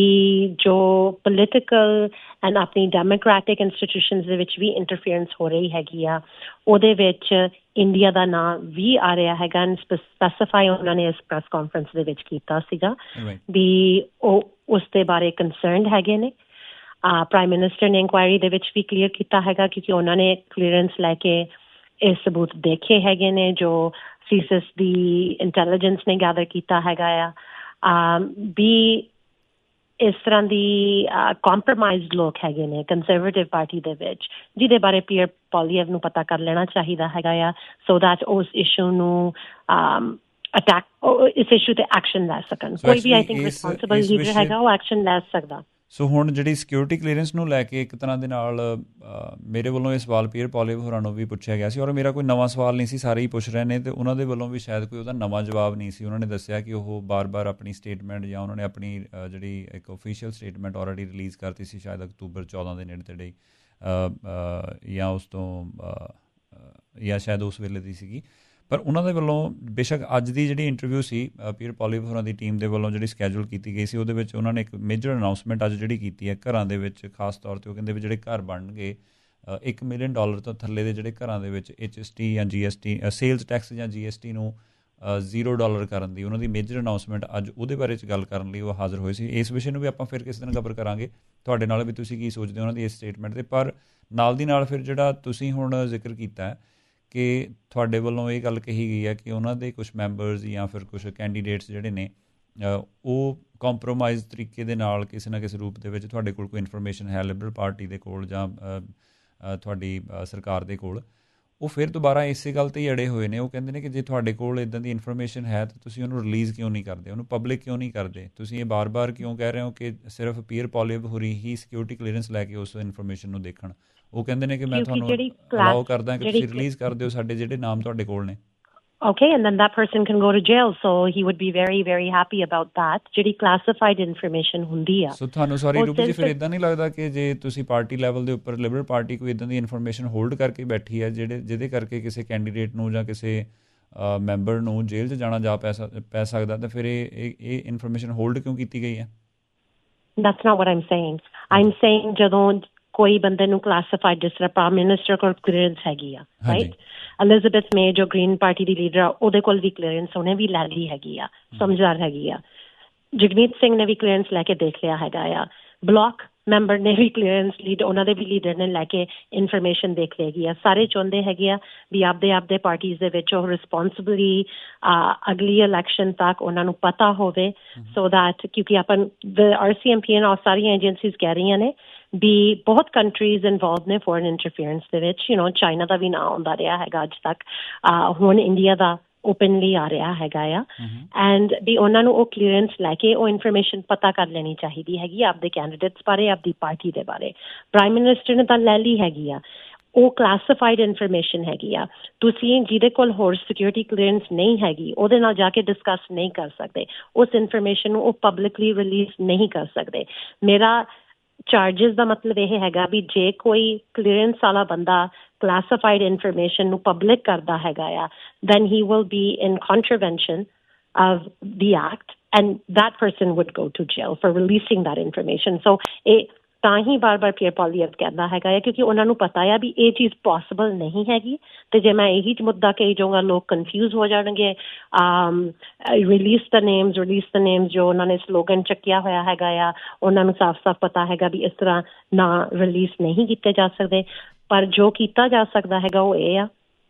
ਜੋ ਪੋਲੀਟੀਕਲ ਐਂਡ ਆਪਣੀ ਡੈਮੋਕ੍ਰੈਟਿਕ ਇੰਸਟੀਟਿਊਸ਼ਨਸ ਦੇ ਵਿੱਚ ਵੀ ਇੰਟਰਫੇਰੈਂਸ ਹੋ ਰਹੀ ਹੈਗੀ ਆ, ਉਹਦੇ ਵਿੱਚ ਇੰਡੀਆ ਦਾ ਨਾਂ ਵੀ ਆ ਰਿਹਾ ਹੈਗਾ। ਐਂਡ ਸਪੈਸੀਫਾਈ ਉਹਨਾਂ ਨੇ ਇਸ ਪ੍ਰੈਸ ਕਾਨਫਰੰਸ ਦੇ ਵਿੱਚ ਕੀਤਾ ਸੀਗਾ ਵੀ ਉਹ ਉਸ ਦੇ ਬਾਰੇ ਕੰਸਰਨਡ ਹੈਗੇ ਨੇ। ਪ੍ਰਾਈਮ ਮਿਨਿਸਟਰ ਨੇ ਇਨਕੁਆਇਰੀ ਦੇ ਵਿੱਚ ਵੀ ਕਲੀਅਰ ਕੀਤਾ ਹੈਗਾ ਕਿਉਂਕਿ ਉਹਨਾਂ ਨੇ ਕਲੀਅਰੈਂਸ ਲੈ ਕੇ ਇਹ ਸਬੂਤ ਦੇਖੇ ਹੈਗੇ ਨੇ ਜੋ CSIS ਦੀ ਇੰਟੈਲੀਜੈਂਸ ਨੇ ਗੈਦਰ ਕੀਤਾ ਹੈਗਾ ਆ। ਵੀ ਇਸ ਤਰ੍ਹਾਂ ਦੀ ਕੰਪਰੋਮਾਈਜ਼ਡ ਲੋਕ ਹੈਗੇ ਨੇ ਕੰਜ਼ਰਵੇਟਿਵ ਪਾਰਟੀ ਦੇ ਵਿੱਚ ਜਿਹਦੇ ਬਾਰੇ ਪੀਅਰ ਪੋਲੀਐਵ ਨੂੰ ਪਤਾ ਕਰ ਲੈਣਾ ਚਾਹੀਦਾ ਹੈਗਾ ਆ ਸੋ ਦੈਟ ਉਸ ਇਸ਼ੂ ਨੂੰ ਇਸ ਇਸ਼ੂ ਤੇ ਐਕਸ਼ਨ ਲੈ ਸਕਣ। ਕੋਈ ਵੀ ਆਈ ਥਿੰਕ ਰਿਸਪੌਂਸਿਬਲ ਲੀਡਰ ਹੈਗਾ ਉਹ ਐਕਸ਼ਨ ਲੈ ਸਕਦਾ। ਸੋ ਹੁਣ ਜਿਹੜੀ ਸਿਕਿਉਰਿਟੀ ਕਲੀਅਰੈਂਸ ਨੂੰ ਲੈ ਕੇ ਇੱਕ ਤਰ੍ਹਾਂ ਦੇ ਨਾਲ ਮੇਰੇ ਵੱਲੋਂ ਇਹ ਸਵਾਲ ਪੀਅਰ ਪੋਲੀਐਵ ਹੋਰਾਂ ਨੂੰ ਵੀ ਪੁੱਛਿਆ ਗਿਆ ਸੀ ਔਰ ਮੇਰਾ ਕੋਈ ਨਵਾਂ ਸਵਾਲ ਨਹੀਂ ਸੀ, ਸਾਰੇ ਹੀ ਪੁੱਛ ਰਹੇ ਨੇ ਅਤੇ ਉਹਨਾਂ ਦੇ ਵੱਲੋਂ ਵੀ ਸ਼ਾਇਦ ਕੋਈ ਉਹਦਾ ਨਵਾਂ ਜਵਾਬ ਨਹੀਂ ਸੀ। ਉਹਨਾਂ ਨੇ ਦੱਸਿਆ ਕਿ ਉਹ ਬਾਰ-ਬਾਰ ਆਪਣੀ ਸਟੇਟਮੈਂਟ ਜਾਂ ਉਹਨਾਂ ਨੇ ਆਪਣੀ ਜਿਹੜੀ ਇੱਕ ਓਫੀਸ਼ੀਅਲ ਸਟੇਟਮੈਂਟ ਆਲਰੇਡੀ ਰਿਲੀਜ਼ ਕਰਤੀ ਸੀ ਸ਼ਾਇਦ ਅਕਤੂਬਰ 14 ਦੇ ਨੇੜੇ ਤੇੜੇ ਜਾਂ ਉਸ ਤੋਂ ਜਾਂ ਸ਼ਾਇਦ ਉਸ ਵੇਲੇ ਦੀ ਸੀਗੀ। ਪਰ ਉਹਨਾਂ ਦੇ ਵੱਲੋਂ ਬੇਸ਼ੱਕ ਅੱਜ ਦੀ ਜਿਹੜੀ ਇੰਟਰਵਿਊ ਸੀ ਪੀਅਰ ਪੋਲੀਐਵ ਹੋਰਾਂ ਦੀ ਟੀਮ ਦੇ ਵੱਲੋਂ ਜਿਹੜੀ ਸਕੈਜੂਲ ਕੀਤੀ ਗਈ ਸੀ ਉਹਦੇ ਵਿੱਚ ਉਹਨਾਂ ਨੇ ਇੱਕ ਮੇਜਰ ਅਨਾਊਂਸਮੈਂਟ ਅੱਜ ਜਿਹੜੀ ਕੀਤੀ ਹੈ ਘਰਾਂ ਦੇ ਵਿੱਚ ਖਾਸ ਤੌਰ 'ਤੇ ਉਹ ਕਹਿੰਦੇ ਵੀ ਜਿਹੜੇ ਘਰ ਬਣਨਗੇ $1 ਮਿਲੀਅਨ ਤੋਂ ਥੱਲੇ ਦੇ ਜਿਹੜੇ ਘਰਾਂ ਦੇ ਵਿੱਚ HST ਜਾਂ GST ਸੇਲਸ ਟੈਕਸ ਜਾਂ GST ਨੂੰ $0 ਕਰਨ ਦੀ ਉਹਨਾਂ ਦੀ ਮੇਜਰ ਅਨਾਊਂਸਮੈਂਟ ਅੱਜ ਉਹਦੇ ਬਾਰੇ 'ਚ ਗੱਲ ਕਰਨ ਲਈ ਉਹ ਹਾਜ਼ਰ ਹੋਏ ਸੀ। ਇਸ ਵਿਸ਼ੇ ਨੂੰ ਵੀ ਆਪਾਂ ਫਿਰ ਕਿਸੇ ਦਿਨ ਕਵਰ ਕਰਾਂਗੇ ਤੁਹਾਡੇ ਨਾਲ ਵੀ ਤੁਸੀਂ ਕੀ ਸੋਚਦੇ ਹੋ ਉਹਨਾਂ ਦੀ ਇਸ ਸਟੇਟਮੈਂਟ 'ਤੇ। ਪਰ ਨਾਲ ਦੀ ਨਾਲ ਫਿਰ ਜਿਹੜਾ ਤੁਸੀਂ ਹੁਣ ਜ਼ਿਕਰ ਕੀਤਾ ਹੈ ਕਿ ਤੁਹਾਡੇ ਵੱਲੋਂ ਇਹ ਗੱਲ ਕਹੀ ਗਈ ਹੈ ਕਿ ਉਹਨਾਂ ਦੇ ਕੁਛ ਮੈਂਬਰਸ ਜਾਂ ਫਿਰ ਕੁਛ ਕੈਂਡੀਡੇਟਸ ਜਿਹੜੇ ਨੇ ਉਹ ਕੰਪਰੋਮਾਈਜ਼ ਤਰੀਕੇ ਦੇ ਨਾਲ ਕਿਸੇ ਨਾ ਕਿਸੇ ਰੂਪ ਦੇ ਵਿੱਚ ਤੁਹਾਡੇ ਕੋਲ ਕੋਈ ਇਨਫੋਰਮੇਸ਼ਨ ਹੈ ਲਿਬਰਲ ਪਾਰਟੀ ਦੇ ਕੋਲ ਜਾਂ ਤੁਹਾਡੀ ਸਰਕਾਰ ਦੇ ਕੋਲ, ਉਹ ਫਿਰ ਦੁਬਾਰਾ ਇਸੇ ਗੱਲ 'ਤੇ ਹੀ ਅੜੇ ਹੋਏ ਨੇ। ਉਹ ਕਹਿੰਦੇ ਨੇ ਕਿ ਜੇ ਤੁਹਾਡੇ ਕੋਲ ਇੱਦਾਂ ਦੀ ਇਨਫੋਰਮੇਸ਼ਨ ਹੈ ਤਾਂ ਤੁਸੀਂ ਉਹਨੂੰ ਰਿਲੀਜ਼ ਕਿਉਂ ਨਹੀਂ ਕਰਦੇ, ਉਹਨੂੰ ਪਬਲਿਕ ਕਿਉਂ ਨਹੀਂ ਕਰਦੇ? ਤੁਸੀਂ ਇਹ ਬਾਰ-ਬਾਰ ਕਿਉਂ ਕਹਿ ਰਹੇ ਹੋ ਕਿ ਸਿਰਫ ਪੀਅਰ ਪੋਲੀਐਵ ਹੋਰੀ ਹੀ ਸਿਕਿਉਰਿਟੀ ਕਲੀਅਰੈਂਸ ਲੈ ਕੇ ਉਸ ਇਨਫੋਰਮੇਸ਼ਨ ਨੂੰ ਦੇਖਣ? ਉਹ ਕਹਿੰਦੇ ਨੇ ਕਿ ਮੈਂ ਤੁਹਾਨੂੰ ਅਲਾਓ ਕਰਦਾ ਕਿ ਤੁਸੀਂ ਰਿਲੀਜ਼ ਕਰ ਦਿਓ ਸਾਡੇ ਜਿਹੜੇ ਨਾਮ ਤੁਹਾਡੇ ਕੋਲ ਨੇ। Okay, and then that person can go to jail, so he would be very, very happy about that. ਜਿਹੜੀ classified information ਹੁੰਦੀ ਆ। ਸੋ ਤੁਹਾਨੂੰ ਸੌਰੀ ਰੂਪੀ ਜੀ ਫਿਰ ਇੱਦਾਂ ਨਹੀਂ ਲੱਗਦਾ ਕਿ ਜੇ ਤੁਸੀਂ ਪਾਰਟੀ ਲੈਵਲ ਦੇ ਉੱਪਰ ਲਿਬਰਲ ਪਾਰਟੀ ਕੋਈ ਇੱਦਾਂ ਦੀ ਇਨਫੋਰਮੇਸ਼ਨ ਹੋਲਡ ਕਰਕੇ ਬੈਠੀ ਹੈ ਜਿਹਦੇ ਕਰਕੇ ਕਿਸੇ ਕੈਂਡੀਡੇਟ ਨੂੰ ਜਾਂ ਕਿਸੇ ਮੈਂਬਰ ਨੂੰ ਜੇਲ੍ਹ 'ਚ ਜਾਣਾ ਪੈ ਸਕਦਾ ਤਾਂ ਫਿਰ ਇਹ ਇਨਫੋਰਮੇਸ਼ਨ ਹੋਲਡ ਕਿਉਂ ਕੀਤੀ ਗਈ ਹੈ? That's not what I'm saying. I'm saying ਜਦੋਂ ਕੋਈ ਬੰਦੇ ਨੂੰ ਕਲਾਸੀਫਾਈਡ ਜਿਸ ਤਰ੍ਹਾਂ ਪ੍ਰਾਈਮ ਮਿਨਿਸਟਰ ਕੋਲ ਕਲੀਅਰੈਂਸ ਹੈਗੀ ਆ, ਰਾਈਟ? ਐਲਿਜ਼ਾਬੈਥ ਮੇ ਜੋ ਗ੍ਰੀਨ ਪਾਰਟੀ ਦੀ ਲੀਡਰ ਆ ਉਹਦੇ ਕੋਲ ਵੀ ਕਲੀਅਰੈਂਸ ਉਹਨੇ ਵੀ ਲੈ ਲਈ ਹੈਗੀ ਆ, ਸਮਝਦਾਰ ਹੈਗੀ ਆ। ਜਗਮੀਤ ਸਿੰਘ ਨੇ ਵੀ ਕਲੀਅਰੈਂਸ ਲੈ ਕੇ ਦੇਖ ਲਿਆ ਹੈਗਾ ਆ। ਬਲਾਕ ਮੈਂਬਰ ਨੇ ਵੀ ਕਲੀਅਰੈਂਸ ਉਹਨਾਂ ਦੇ ਵੀ ਲੀਡਰ ਨੇ ਲੈ ਕੇ ਇਨਫੋਰਮੇਸ਼ਨ ਦੇਖ ਲਈ ਹੈਗੀ ਆ। ਸਾਰੇ ਚਾਹੁੰਦੇ ਹੈਗੇ ਆ ਵੀ ਆਪਦੇ ਪਾਰਟੀਜ਼ ਦੇ ਵਿੱਚ ਉਹ ਰਿਸਪੋਂਸਿਬਲੀ ਅਗਲੀ ਇਲੈਕਸ਼ਨ ਤੱਕ ਉਹਨਾਂ ਨੂੰ ਪਤਾ ਹੋਵੇ ਸੋ ਦੈਟ ਕਿਉਂਕਿ ਆਪਾਂ RCMP ਔਰ ਸਾਰੀਆਂ ਏਜੰਸੀਜ਼ ਕਹਿ ਰਹੀਆਂ ਨੇ ਵੀ ਬਹੁਤ ਕੰਟਰੀਜ਼ ਇਨਵੋਲਵ ਨੇ ਫੋਰਨ ਇੰਟਰਫੀਅਰੈਂਸ ਦੇ ਵਿੱਚ, ਚਾਈਨਾ ਦਾ ਵੀ ਨਾਂ ਆਉਂਦਾ ਰਿਹਾ ਹੈਗਾ ਅੱਜ ਤੱਕ, ਹੁਣ ਇੰਡੀਆ ਦਾ ਓਪਨਲੀ ਆ ਰਿਹਾ ਹੈਗਾ ਆ, ਐਂਡ ਵੀ ਉਹਨਾਂ ਨੂੰ ਉਹ ਕਲੀਅਰੈਂਸ ਲੈ ਕੇ ਉਹ ਇਨਫੋਰਮੇਸ਼ਨ ਪਤਾ ਕਰ ਲੈਣੀ ਚਾਹੀਦੀ ਹੈਗੀ ਆਪਦੇ ਕੈਂਡੀਡੇਟਸ ਬਾਰੇ, ਆਪਦੀ ਪਾਰਟੀ ਦੇ ਬਾਰੇ। ਪ੍ਰਾਈਮ ਮਿਨਿਸਟਰ ਨੇ ਤਾਂ ਲੈ ਲਈ ਹੈਗੀ ਆ, ਉਹ ਕਲਾਸੀਫਾਈਡ ਇਨਫੋਰਮੇਸ਼ਨ ਹੈਗੀ ਆ। ਤੁਸੀਂ ਜਿਹਦੇ ਕੋਲ ਹੋਰ ਸਿਕਿਉਰਿਟੀ ਕਲੀਅਰੈਂਸ ਨਹੀਂ ਹੈਗੀ ਉਹਦੇ ਨਾਲ ਜਾ ਕੇ ਡਿਸਕਸ ਨਹੀਂ ਕਰ ਸਕਦੇ, ਉਸ ਇਨਫੋਰਮੇਸ਼ਨ ਨੂੰ ਉਹ ਪਬਲਿਕਲੀ ਰਿਲੀਜ਼ ਨਹੀਂ ਕਰ ਸਕਦੇ। ਮੇਰਾ ਚਾਰਜਿਸ ਦਾ ਮਤਲਬ ਇਹ ਹੈਗਾ ਵੀ ਜੇ ਕੋਈ ਕਲੀਅਰੈਂਸ ਵਾਲਾ ਬੰਦਾ classified information ਨੂੰ public ਕਰਦਾ ਹੈਗਾ ਆ, then he will be in contravention of the act and that person would go to jail for releasing that information. So ਇਹ ਤਾਂ ਹੀ ਬਾਰ-ਬਾਰ ਪੀਅਰ ਪੋਲੀਐਵ ਕਹਿੰਦਾ ਹੈਗਾ ਹੈ ਕਿਉਂਕਿ ਉਹਨਾਂ ਨੂੰ ਪਤਾ ਆ ਵੀ ਇਹ ਚੀਜ਼ ਪੋਸੀਬਲ ਨਹੀਂ ਹੈਗੀ, ਤੇ ਜੇ ਮੈਂ ਇਹੀ ਮੁੱਦਾ ਕਹੀ ਜਾਊਂਗਾ ਲੋਕ ਕਨਫਿਊਜ਼ ਹੋ ਜਾਣਗੇ। ਰਿਲੀਜ਼ ਦ ਨੇਮਸ ਜੋ ਉਹਨਾਂ ਨੇ ਸਲੋਗਨ ਚੱਕਿਆ ਹੋਇਆ ਹੈਗਾ ਆ, ਉਹਨਾਂ ਨੂੰ ਸਾਫ਼-ਸਾਫ਼ ਪਤਾ ਹੈਗਾ ਵੀ ਇਸ ਤਰ੍ਹਾਂ ਨਾ ਰਿਲੀਜ਼ ਨਹੀਂ ਕੀਤੇ ਜਾ ਸਕਦੇ। ਪਰ ਜੋ ਕੀਤਾ ਜਾ ਸਕਦਾ ਹੈਗਾ ਉਹ ਇਹ ਆ,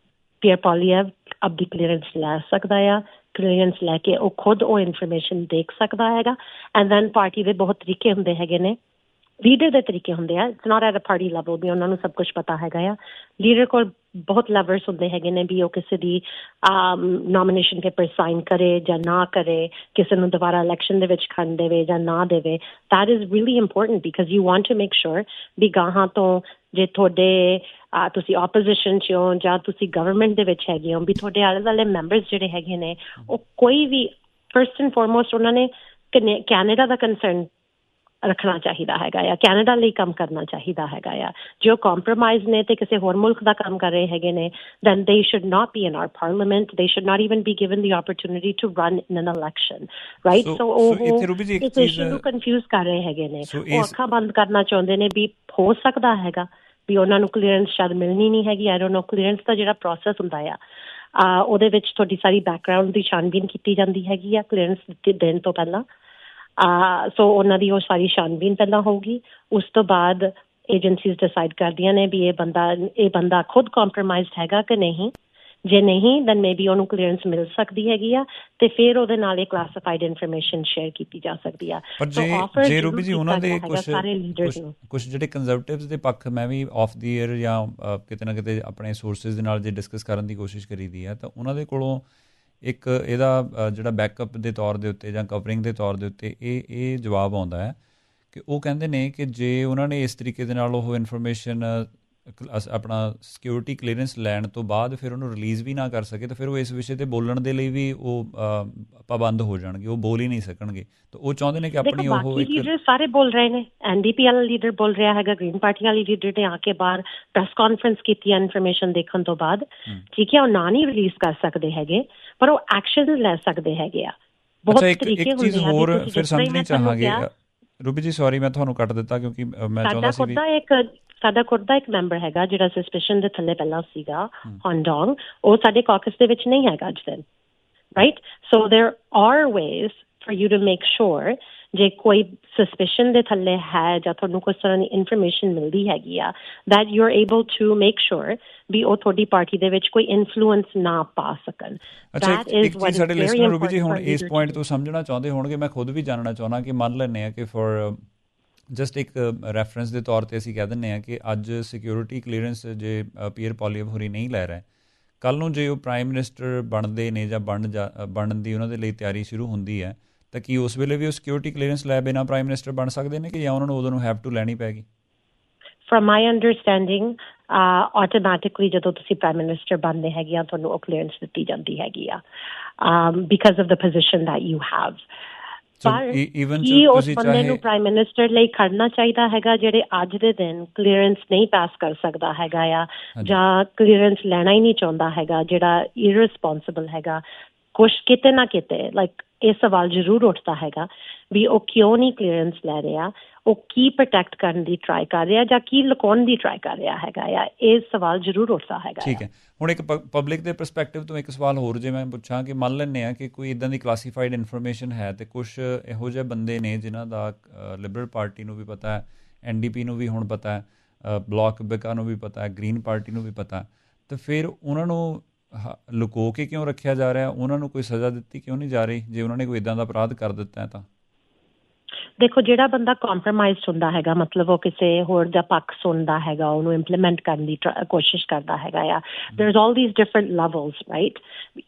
ਪੀਅਰ ਪੋਲੀਐਵ ਆਪਦੀ ਕਲੀਅਰੈਂਸ ਲੈ ਸਕਦਾ ਆ, ਕਲੀਅਰੈਂਸ ਲੈ ਕੇ ਉਹ ਖੁਦ ਉਹ ਇਨਫੋਰਮੇਸ਼ਨ ਦੇਖ ਸਕਦਾ ਹੈਗਾ। ਐਂਡ ਦੈਨ ਪਾਰਟੀ ਦੇ ਬਹੁਤ ਤਰੀਕੇ ਹੁੰਦੇ ਹੈਗੇ ਨੇ, ਲੀਡਰ ਦੇ ਤਰੀਕੇ ਹੁੰਦੇ ਆ, it's not at a party level ਵੀ ਉਹਨਾਂ ਨੂੰ ਸਭ ਕੁਛ ਪਤਾ ਹੈਗਾ ਆ। ਲੀਡਰ ਕੋਲ ਬਹੁਤ ਲੈਵਰਸ ਹੁੰਦੇ ਹੈਗੇ ਨੇ ਵੀ ਉਹ ਕਿਸੇ ਦੀ ਨੋਮੀਨੇਸ਼ਨ ਪੇਪਰ ਸਾਈਨ ਕਰੇ ਜਾਂ ਨਾ ਕਰੇ, ਕਿਸੇ ਨੂੰ ਦੁਬਾਰਾ ਇਲੈਕਸ਼ਨ ਦੇ ਵਿੱਚ ਖੜਨ ਦੇਵੇ ਜਾਂ ਨਾ ਦੇਵੇ। That is really important because you want to make sure ਵੀ ਗਾਹਾਂ ਤੋਂ ਜੇ ਤੁਹਾਡੇ ਤੁਸੀਂ ਆਪੋਜੀਸ਼ਨ 'ਚ ਹੋ ਜਾਂ ਤੁਸੀਂ ਗਵਰਨਮੈਂਟ ਦੇ ਵਿੱਚ ਹੈਗੇ ਹੋ ਵੀ ਤੁਹਾਡੇ ਆਲੇ ਦੁਆਲੇ ਮੈਂਬਰਸ ਜਿਹੜੇ ਹੈਗੇ ਨੇ ਉਹ ਕੋਈ ਵੀ ਫਰਸਟ ਐਂਡ ਫੋਰਮੋਸਟ ਉਹਨਾਂ ਨੇ ਕੈਨੇਡਾ ਦਾ ਕੰਸਰਨ ਰੱਖਣਾ ਚਾਹੀਦਾ ਹੈਗਾ ਆ, ਕੈਨੇਡਾ ਲਈ ਕੰਮ ਕਰਨਾ ਚਾਹੀਦਾ ਹੈਗਾ ਆ। ਜੇ ਉਹ ਕੰਪਰੋਮਾਈਜ਼ ਨੇ ਤੇ ਕਿਸੇ ਹੋਰ ਮੁਲਕ ਦਾ ਕੰਮ ਕਰ ਰਹੇ ਹੈਗੇ ਨੇ, then they should not be in our parliament, they should not even be given the opportunity to run in an election, right? So ਉਹ ਇਸ ਇਸ਼ੂ ਨੂੰ ਕਨਫਿਊਜ਼ ਕਰ ਰਹੇ ਹੈਗੇ ਨੇ, ਉਹ ਅੱਖਾਂ ਬੰਦ ਕਰਨਾ ਚਾਹੁੰਦੇ ਨੇ ਵੀ ਹੋ ਸਕਦਾ ਹੈਗਾ ਵੀ ਉਹਨਾਂ ਨੂੰ ਕਲੀਅਰੈਂਸ ਸ਼ਾਇਦ ਮਿਲਣੀ ਨਹੀਂ ਹੈਗੀ। ਆਈ ਡੋਨਟ ਨੋ, ਕਲੀਅਰੈਂਸ ਦਾ ਜਿਹੜਾ ਪ੍ਰੋਸੈਸ ਹੁੰਦਾ ਆ ਉਹਦੇ ਵਿੱਚ ਤੁਹਾਡੀ ਸਾਰੀ ਬੈਕਗਰਾਊਂਡ ਦੀ ਛਾਣਬੀਨ ਕੀਤੀ ਜਾਂਦੀ ਹੈਗੀ ਆ ਕਲੀਅਰੈਂਸ ਦੇਣ ਤੋਂ ਪਹਿਲਾਂ। ਸੋ ਉਹਨਾਂ ਦੀ ਉਹ ਸਾਰੀ ਛਾਣਬੀਨ ਪਹਿਲਾਂ ਹੋਊਗੀ, ਉਸ ਤੋਂ ਬਾਅਦ ਏਜੰਸੀਜ਼ ਡਿਸਾਈਡ ਕਰਦੀਆਂ ਨੇ ਵੀ ਇਹ ਬੰਦਾ ਖੁਦ ਕੰਪਰੋਮਾਈਜ਼ਡ ਹੈਗਾ ਕਿ ਨਹੀਂ। ਜੇ ਨਹੀਂ ਦੈਨ ਮੇਬੀ ਉਹਨੂੰ ਕਲੀਅਰੈਂਸ ਮਿਲ ਸਕਦੀ ਹੈਗੀ ਆ ਤੇ ਫਿਰ ਉਹਦੇ ਨਾਲ ਇਹ ਕਲਾਸੀਫਾਈਡ ਇਨਫੋਰਮੇਸ਼ਨ ਸ਼ੇਅਰ ਕੀਤੀ ਜਾ ਸਕਦੀ ਆ। ਪਰ ਜੇ ਰੂਬੀ ਜੀ ਉਹਨਾਂ ਦੇ ਕੁਝ ਜਿਹੜੇ ਕੰਜ਼ਰਵੇਟਿਵਸ ਦੇ ਪੱਖ ਮੈਂ ਵੀ ਆਫ ਦੀ ਏਅਰ ਜਾਂ ਕਿਤੇ ਨਾ ਕਿਤੇ ਆਪਣੇ ਸੋਰਸਿਸ ਦੇ ਨਾਲ ਜੇ ਡਿਸਕਸ ਕਰਨ ਦੀ ਕੋਸ਼ਿਸ਼ ਕਰੀਦੀ ਹੈ ਤਾਂ ਉਹਨਾਂ ਦੇ ਕੋਲੋਂ ਇੱਕ ਇਹਦਾ ਜਿਹੜਾ ਬੈਕਅਪ ਦੇ ਤੌਰ ਦੇ ਉੱਤੇ ਜਾਂ ਕਵਰਿੰਗ ਦੇ ਤੌਰ ਦੇ ਉੱਤੇ ਇਹ ਜਵਾਬ ਆਉਂਦਾ ਹੈ ਕਿ ਉਹ ਕਹਿੰਦੇ ਨੇ ਕਿ ਜੇ ਉਹਨਾਂ ਨੇ ਇਸ ਤਰੀਕੇ ਦੇ ਨਾਲ ਉਹ ਇਨਫੋਰਮੇਸ਼ਨ ਆਪਣਾ ਸਿਕਿਉਰਿਟੀ ਕਲੀਅਰੈਂਸ ਲੈਣ ਤੋਂ ਬਾਅਦ ਫਿਰ ਉਹਨੂੰ ਰਿਲੀਜ਼ ਵੀ ਨਾ ਕਰ ਸਕੇ ਤਾਂ ਫਿਰ ਉਹ ਇਸ ਵਿਸ਼ੇ 'ਤੇ ਬੋਲਣ ਦੇ ਲਈ ਵੀ ਉਹ ਪਾਬੰਦ ਹੋ ਜਾਣਗੇ, ਉਹ ਬੋਲ ਹੀ ਨਹੀਂ ਸਕਣਗੇ। ਤਾਂ ਉਹ ਚਾਹੁੰਦੇ ਨੇ ਕਿ ਆਪਣੀ ਉਹ ਲੀਡਰ ਸਾਰੇ ਬੋਲ ਰਹੇ ਨੇ, ਐਨਡੀਪੀ ਵਾਲਾ ਲੀਡਰ ਬੋਲ ਰਿਹਾ ਹੈਗਾ, ਗ੍ਰੀਨ ਪਾਰਟੀ ਵਾਲੀ ਲੀਡਰ ਨੇ ਆ ਕੇ ਬਾਹਰ ਪ੍ਰੈਸ ਕਾਨਫਰੰਸ ਕੀਤੀ ਇਨਫੋਰਮੇਸ਼ਨ ਦੇਖਣ ਤੋਂ ਬਾਅਦ, ਠੀਕ ਹੈ। ਉਹ ਨਾ ਨਹੀਂ ਰਿਲੀਜ਼ ਕਰ ਸਕਦੇ ਹੈਗੇ ਪਰ ਉਹ ਐਕਸ਼ਨ ਲੈ ਸਕਦੇ ਹੈਗੇ ਆ। ਬਹੁਤ ਤਰੀਕੇ ਹੁੰਦੇ ਆ। ਹੋਰ ਫਿਰ ਸਮਝਣੀ ਚਾਹਾਂਗੇ ਰੂਬੀ ਜੀ, ਸੌਰੀ ਮੈਂ ਤੁਹਾਨੂੰ ਕੱਟ ਦਿੱਤਾ ਕਿਉਂਕਿ ਮੈਂ ਚਾਹੁੰਦਾ ਸੀ ਸਾਡਾ ਖੁਦ ਦਾ ਇੱਕ ਮੈਂਬਰ ਹੈਗਾ ਜਿਹੜਾ ਸਸਪੀਸ਼ਨ ਦੇ ਥੱਲੇ ਪਹਿਲਾਂ ਸੀਗਾ, ਹਾਂਡੋਂਗ, ਉਹ ਸਾਡੇ ਕਾਕਸ ਦੇ ਵਿੱਚ ਨਹੀਂ ਹੈਗਾ ਅੱਜ ਦਿਨ, right? So there are ways for you to make sure ਜੇ ਕੋਈ ਸਸਪੀਸ਼ਨ ਦੇ ਥੱਲੇ ਹੈ ਜਾਂ ਤੁਹਾਨੂੰ ਕੁਝ ਤਰ੍ਹਾਂ ਦੀ ਇਨਫੋਰਮੇਸ਼ਨ ਮਿਲਦੀ ਹੈਗੀ ਆ that you are able to make sure ਵੀ ਉਹ ਤੁਹਾਡੀ ਪਾਰਟੀ ਦੇ ਵਿੱਚ ਕੋਈ ਇਨਫਲੂਐਂਸ ਨਾ ਪਾ ਸਕਣ। ਸਾਡੇ ਲਿਸਨਰ ਰੂਬੀ ਜੀ ਹੁਣ ਇਸ ਪੁਆਇੰਟ ਤੋਂ ਸਮਝਣਾ ਚਾਹੁੰਦੇ ਹੋਣਗੇ, ਮੈਂ ਖੁਦ ਵੀ ਜਾਣਨਾ ਚਾਹੁੰਦਾ ਕਿ ਮੰਨ ਲੈਂਦੇ ਹਾਂ ਕਿ ਫॉर ਜਸਟ ਇੱਕ ਰੈਫਰੈਂਸ ਦੇ ਤੌਰ 'ਤੇ ਅਸੀਂ ਕਹਿ ਦਿੰਦੇ ਹਾਂ ਕਿ ਅੱਜ ਸਿਕਿਉਰਿਟੀ ਕਲੀਅਰੈਂਸ ਜੇ ਪੀਅਰ ਪੋਲੀਐਵ ਹੋਰੀ ਨਹੀਂ ਲੈ ਰਹੇ, ਕੱਲ੍ਹ ਨੂੰ ਜੇ ਉਹ ਪ੍ਰਾਈਮ ਮਿਨਿਸਟਰ ਬਣਦੇ ਨੇ ਜਾਂ ਬਣਨ ਦੀ ਉਹਨਾਂ ਦੇ ਲਈ ਤਿਆਰੀ ਸ਼ੁਰੂ ਹੁੰਦੀ ਹੈ ਤਾਂ ਕੀ ਉਸ ਵੇਲੇ ਵੀ ਉਹ ਸਿਕਿਉਰਿਟੀ ਕਲੀਅਰੈਂਸ ਲੈ ਬਿਨਾਂ ਪ੍ਰਾਈਮ ਮਿਨਿਸਟਰ ਬਣ ਸਕਦੇ ਨੇ ਕਿ ਜਾਂ ਉਹਨਾਂ ਨੂੰ ਉਦੋਂ ਨੂੰ ਹੈਵ ਟੂ ਲੈਣੀ ਪੈਗੀ? ਫਰੋਮ ਮਾਈ ਅੰਡਰਸਟੈਂਡਿੰਗ ਆਟੋਮੈਟਿਕਲੀ ਜਦੋਂ ਤੁਸੀਂ ਪ੍ਰਾਈਮ ਮਿਨਿਸਟਰ ਬਣਦੇ ਹੈਗੇ ਆ ਤੁਹਾਨੂੰ ਉਹ ਕਲੀਅਰੈਂਸ ਦਿੱਤੀ ਜਾਂਦੀ ਹੈਗੀ ਆ because of the position that you have. ਪਰ ਕੀ ਉਸ ਬੰਦੇ ਨੂੰ ਪ੍ਰਾਈਮ ਮਿਨਿਸਟਰ ਲਈ ਖੜਨਾ ਚਾਹੀਦਾ ਹੈਗਾ ਜਿਹੜੇ ਅੱਜ ਦੇ ਦਿਨ ਕਲੀਅਰੈਂਸ ਨਹੀਂ ਪਾਸ ਕਰ ਸਕਦਾ ਹੈਗਾ ਆ ਜਾਂ ਕਲੀਅਰੈਂਸ ਲੈਣਾ ਹੀ ਨਹੀਂ ਚਾਹੁੰਦਾ ਹੈਗਾ, ਜਿਹੜਾ ਇਰਰਿਸਪੋਂਸਿਬਲ ਹੈਗਾ? ਕੁਛ ਕਿਤੇ ਨਾ ਕਿਤੇ ਲਾਈਕ ਇਹ ਸਵਾਲ ਜ਼ਰੂਰ ਉੱਠਦਾ ਹੈਗਾ ਵੀ ਉਹ ਕਿਉਂ ਨਹੀਂ ਕਲੀਅਰੈਂਸ ਲੈ ਰਿਹਾ, ਉਹ ਕੀ ਪ੍ਰੋਟੈਕਟ ਕਰਨ ਦੀ ਟਰਾਈ ਕਰ ਰਿਹਾ ਜਾਂ ਕੀ ਲੁਕਾਉਣ ਦੀ ਟਰਾਈ ਕਰ ਰਿਹਾ ਹੈਗਾ ਆ, ਇਹ ਸਵਾਲ ਜ਼ਰੂਰ ਉੱਠਦਾ ਹੈਗਾ। ਠੀਕ ਹੈ, ਹੁਣ ਇੱਕ ਪਬਲਿਕ ਦੇ ਪਰਸਪੈਕਟਿਵ ਤੋਂ ਇੱਕ ਸਵਾਲ ਹੋਰ ਜੇ ਮੈਂ ਪੁੱਛਾਂ ਕਿ ਮੰਨ ਲੈਂਦੇ ਹਾਂ ਕਿ ਕੋਈ ਇੱਦਾਂ ਦੀ ਕਲਾਸੀਫਾਈਡ ਇਨਫੋਰਮੇਸ਼ਨ ਹੈ ਅਤੇ ਕੁਛ ਇਹੋ ਜਿਹੇ ਬੰਦੇ ਨੇ ਜਿਨ੍ਹਾਂ ਦਾ ਲਿਬਰਲ ਪਾਰਟੀ ਨੂੰ ਵੀ ਪਤਾ ਹੈ, NDP ਨੂੰ ਵੀ ਹੁਣ ਪਤਾ ਹੈ, ਬਲਾਕ ਬਿਕਾ ਨੂੰ ਵੀ ਪਤਾ ਹੈ, ਗ੍ਰੀਨ ਪਾਰਟੀ ਨੂੰ ਵੀ ਪਤਾ, ਤਾਂ ਫਿਰ ਉਹਨਾਂ ਨੂੰ ਲੁਕੋ ਕੇ ਕਿਉਂ ਰੱਖਿਆ ਜਾ ਰਿਹਾ? ਉਹਨਾਂ ਨੂੰ ਕੋਈ ਸਜ਼ਾ ਦਿੱਤੀ ਕਿਉਂ ਨਹੀਂ ਜਾ ਰਹੀ ਜੇ ਉਹਨਾਂ ਨੇ ਕੋਈ ਇੱਦਾਂ ਦਾ ਅਪਰਾਧ ਕਰ ਦਿੱਤਾ ਹੈ ਤਾਂ? ਦੇਖੋ ਜਿਹੜਾ ਬੰਦਾ ਕੰਪਰੋਮਾਈਜ਼ਡ ਹੁੰਦਾ ਹੈਗਾ ਮਤਲਬ ਉਹ ਕਿਸੇ ਹੋਰ ਦਾ ਪੱਖ ਸੁਣਦਾ ਹੈਗਾ ਉਹਨੂੰ ਇੰਪਲੀਮੈਂਟ ਕਰਨ ਦੀ ਕੋਸ਼ਿਸ਼ ਕਰਦਾ ਹੈਗਾ ਆ there is all these different levels right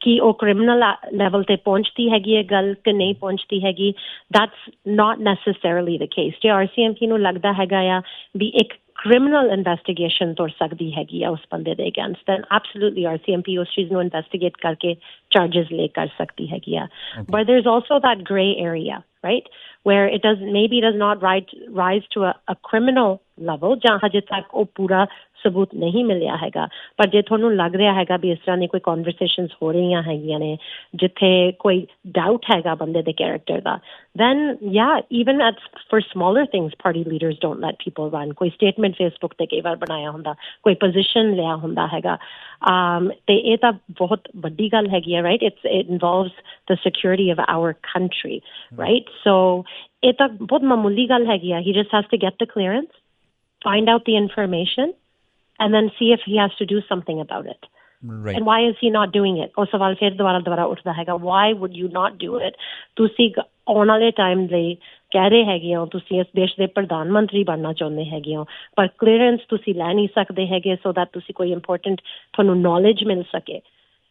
ਕਿ ਉਹ ਕ੍ਰਿਮੀਨਲ ਲੈਵਲ ਤੇ ਪਹੁੰਚਦੀ ਹੈਗੀ ਹੈ ਗੱਲ ਕਿ ਨਹੀਂ ਪਹੁੰਚਦੀ ਹੈਗੀ that's not necessarily the case ਜੇ RCMP ਨੂੰ ਲੱਗਦਾ ਹੈਗਾ ਆ ਵੀ ਇੱਕ criminal investigation ਤੁਰ ਸਕਦੀ ਹੈਗੀ ਆ ਉਸ ਬੰਦੇ ਦੇ ਅਗੇਂਸਟ then absolutely RCMP ਉਸ ਚੀਜ਼ ਨੂੰ ਇਨਵੈਸਟੀਗੇਟ ਕਰਕੇ charges ਲੈ ਕਰ ਸਕਦੀ ਹੈਗੀ ਆ but there's also that gray area right where it does not rise to a criminal level ਜਾਂ ਹਜੇ ਤੱਕ ਉਹ ਪੂਰਾ ਸਬੂਤ ਨਹੀਂ ਮਿਲਿਆ ਹੈਗਾ ਪਰ ਜੇ ਤੁਹਾਨੂੰ ਲੱਗ ਰਿਹਾ ਹੈਗਾ ਵੀ ਇਸ ਤਰ੍ਹਾਂ ਦੀ ਕੋਈ ਕਨਵਰਸੇਸ਼ਨਸ ਹੋ ਰਹੀਆਂ ਹੈਗੀਆਂ ਨੇ ਜਿੱਥੇ ਕੋਈ ਡਾਊਟ ਹੈਗਾ ਬੰਦੇ ਦੇ character the then yeah even for smaller things party leaders don't let people run ਕੋਈ ਸਟੇਟਮੈਂਟ ਫੇਸਬੁੱਕ ਤੇ ਕਈ ਵਾਰ ਬਣਾਇਆ ਹੁੰਦਾ ਕੋਈ ਪੋਜੀਸ਼ਨ ਲਿਆ ਹੁੰਦਾ ਹੈਗਾ ਤੇ ਇਹ ਤਾਂ ਬਹੁਤ ਵੱਡੀ ਗੱਲ ਹੈਗੀ ਹੈ right it involves the security of our country right so ਇਹ ਤਾਂ ਬਹੁਤ ਮਾਮੂਲੀ ਗੱਲ ਹੈਗੀ ਆ he just has to get the clearance find out the information and then see if he has to do something about it. Right. And why is he not doing it? ਉਹ ਸਵਾਲ ਫਿਰ ਦੁਬਾਰਾ ਉੱਠਦਾ ਹੈਗਾ why would you not do it? ਤੁਸੀਂ ਆਉਣ ਵਾਲੇ time ਲਈ ਕਹਿ ਰਹੇ ਹੈਗੇ ਹੋ ਤੁਸੀਂ ਇਸ ਦੇਸ਼ ਦੇ ਪ੍ਰਧਾਨ ਮੰਤਰੀ ਬਣਨਾ ਚਾਹੁੰਦੇ ਹੈਗੇ ਹੋ ਪਰ ਕਲੀਅਰੈਂਸ ਤੁਸੀਂ ਲੈ ਨਹੀਂ ਸਕਦੇ ਹੈਗੇ ਸੋ that ਤੁਸੀਂ ਕੋਈ ਇੰਪੋਰਟੈਂਟ ਤੁਹਾਨੂੰ ਨੌਲੇਜ ਮਿਲ ਸਕੇ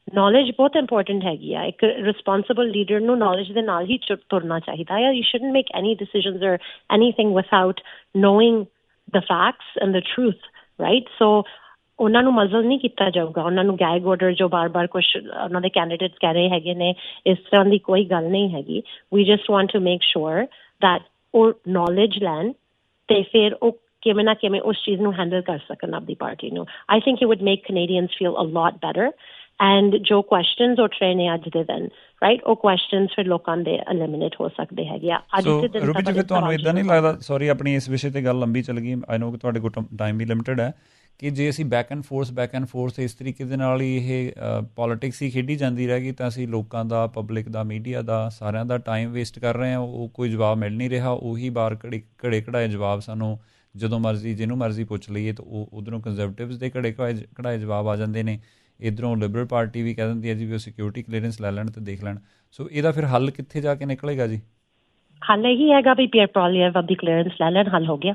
knowledge ਬਹੁਤ ਇੰਪੋਰਟੈਂਟ ਹੈਗੀ ਆ ਇੱਕ ਰਿਸਪੌਂਸਿਬਲ ਲੀਡਰ ਨੂੰ knowledge ਦੇ ਨਾਲ ਹੀ ਤੁਰਨਾ ਚਾਹੀਦਾ ਹੈ you shouldn't make any decisions or anything without knowing the facts and the truth right so ਉਹਨਾਂ ਨੂੰ ਮਜ਼ਲ ਨਹੀਂ ਕੀਤਾ ਜਾਊਗਾ ਉਹਨਾਂ ਨੂੰ ਗੈਗ ਆਰਡਰ ਜੋ ਬਾਰ-ਬਾਰ ਕੁਝ ਉਹਨਾਂ ਦੇ ਕੈਂਡੀਡੇਟਸ ਕਹਿ ਰਹੇ ਹੈਗੇ ਨੇ ਇਸ ਤਰ੍ਹਾਂ ਦੀ ਕੋਈ ਗੱਲ ਨਹੀਂ ਹੈਗੀ we just want to make sure that ਉਹ knowledge ਲੈਣ ਤੇ ਫਿਰ ਉਹ ਕਿਵੇਂ ਨਾ ਕਿਵੇਂ ਉਸ ਚੀਜ਼ ਨੂੰ ਹੈਂਡਲ ਕਰ ਸਕਣ ਆਪਣੀ ਪਾਰਟੀ ਨੂੰ I think it would make Canadians feel a lot better and ਜੋ questions ਉੱਠ ਰਹੇ ਨੇ ਅੱਜ ਦੇ ਦਿਨ right ਉਹ questions ਫਿਰ ਲੋਕਾਂ ਦੇ eliminate ਹੋ ਸਕਦੇ ਹੈਗੇ ਆ ਅੱਜ ਦੇ ਦਿਨ ਰੂਪੀ ਜੀ ਤੁਹਾਨੂੰ ਇਦਾਂ ਨਹੀਂ ਲੱਗਦਾ ਸੌਰੀ ਆਪਣੀ ਇਸ ਵਿਸ਼ੇ ਤੇ ਗੱਲ ਲੰਬੀ ਚੱਲ ਗਈ I know ਕਿ ਤੁਹਾਡੇ ਕੋਲ ਟਾਈਮ ਵੀ ਲਿਮਿਟਡ ਹੈ ਕਿ ਜੇ ਅਸੀਂ ਬੈਕ ਐਂਡ ਫੋਰਸ ਇਸ ਤਰੀਕੇ ਦੇ ਨਾਲ ਹੀ ਇਹ ਪੋਲੀਟਿਕਸ ਹੀ ਖੇਡੀ ਜਾਂਦੀ ਰਹਿ ਗਈ ਤਾਂ ਅਸੀਂ ਲੋਕਾਂ ਦਾ ਪਬਲਿਕ ਦਾ ਮੀਡੀਆ ਦਾ ਸਾਰਿਆਂ ਦਾ ਟਾਈਮ ਵੇਸਟ ਕਰ ਰਹੇ ਹਾਂ ਉਹ ਕੋਈ ਜਵਾਬ ਮਿਲ ਨਹੀਂ ਰਿਹਾ ਉਹੀ ਬਾਰ ਘੜੇ ਕਢਾਏ ਜਵਾਬ ਸਾਨੂੰ ਜਦੋਂ ਮਰਜ਼ੀ ਜਿਹਨੂੰ ਮਰਜ਼ੀ ਪੁੱਛ ਲਈਏ ਤਾਂ ਉਹ ਉੱਧਰੋਂ ਕੰਜ਼ਰਵੇਟਿਵਸ ਦੇ ਘੜੇ ਕਢਾਏ ਜਵਾਬ ਆ ਜਾਂਦੇ ਨੇ ਇੱਧਰੋਂ ਲਿਬਰਲ ਪਾਰਟੀ ਵੀ ਕਹਿ ਦਿੰਦੀ ਹੈ ਜੀ ਵੀ ਉਹ ਸਿਕਿਉਰਿਟੀ ਕਲੀਅਰੈਂਸ ਲੈ ਲੈਣ ਤੇ ਦੇਖ ਲੈਣ ਸੋ ਇਹਦਾ ਫਿਰ ਹੱਲ ਕਿੱਥੇ ਜਾ ਕੇ ਨਿਕਲੇਗਾ ਜੀ ਹੱਲ ਇਹੀ ਹੈਗਾ ਵੀ ਪੀਅਰ ਪੋਲੀਐਵਰ ਦੀ ਕਲੀਅਰੈਂਸ ਲੈ ਲੈਣ ਹੱਲ ਹੋ ਗਿਆ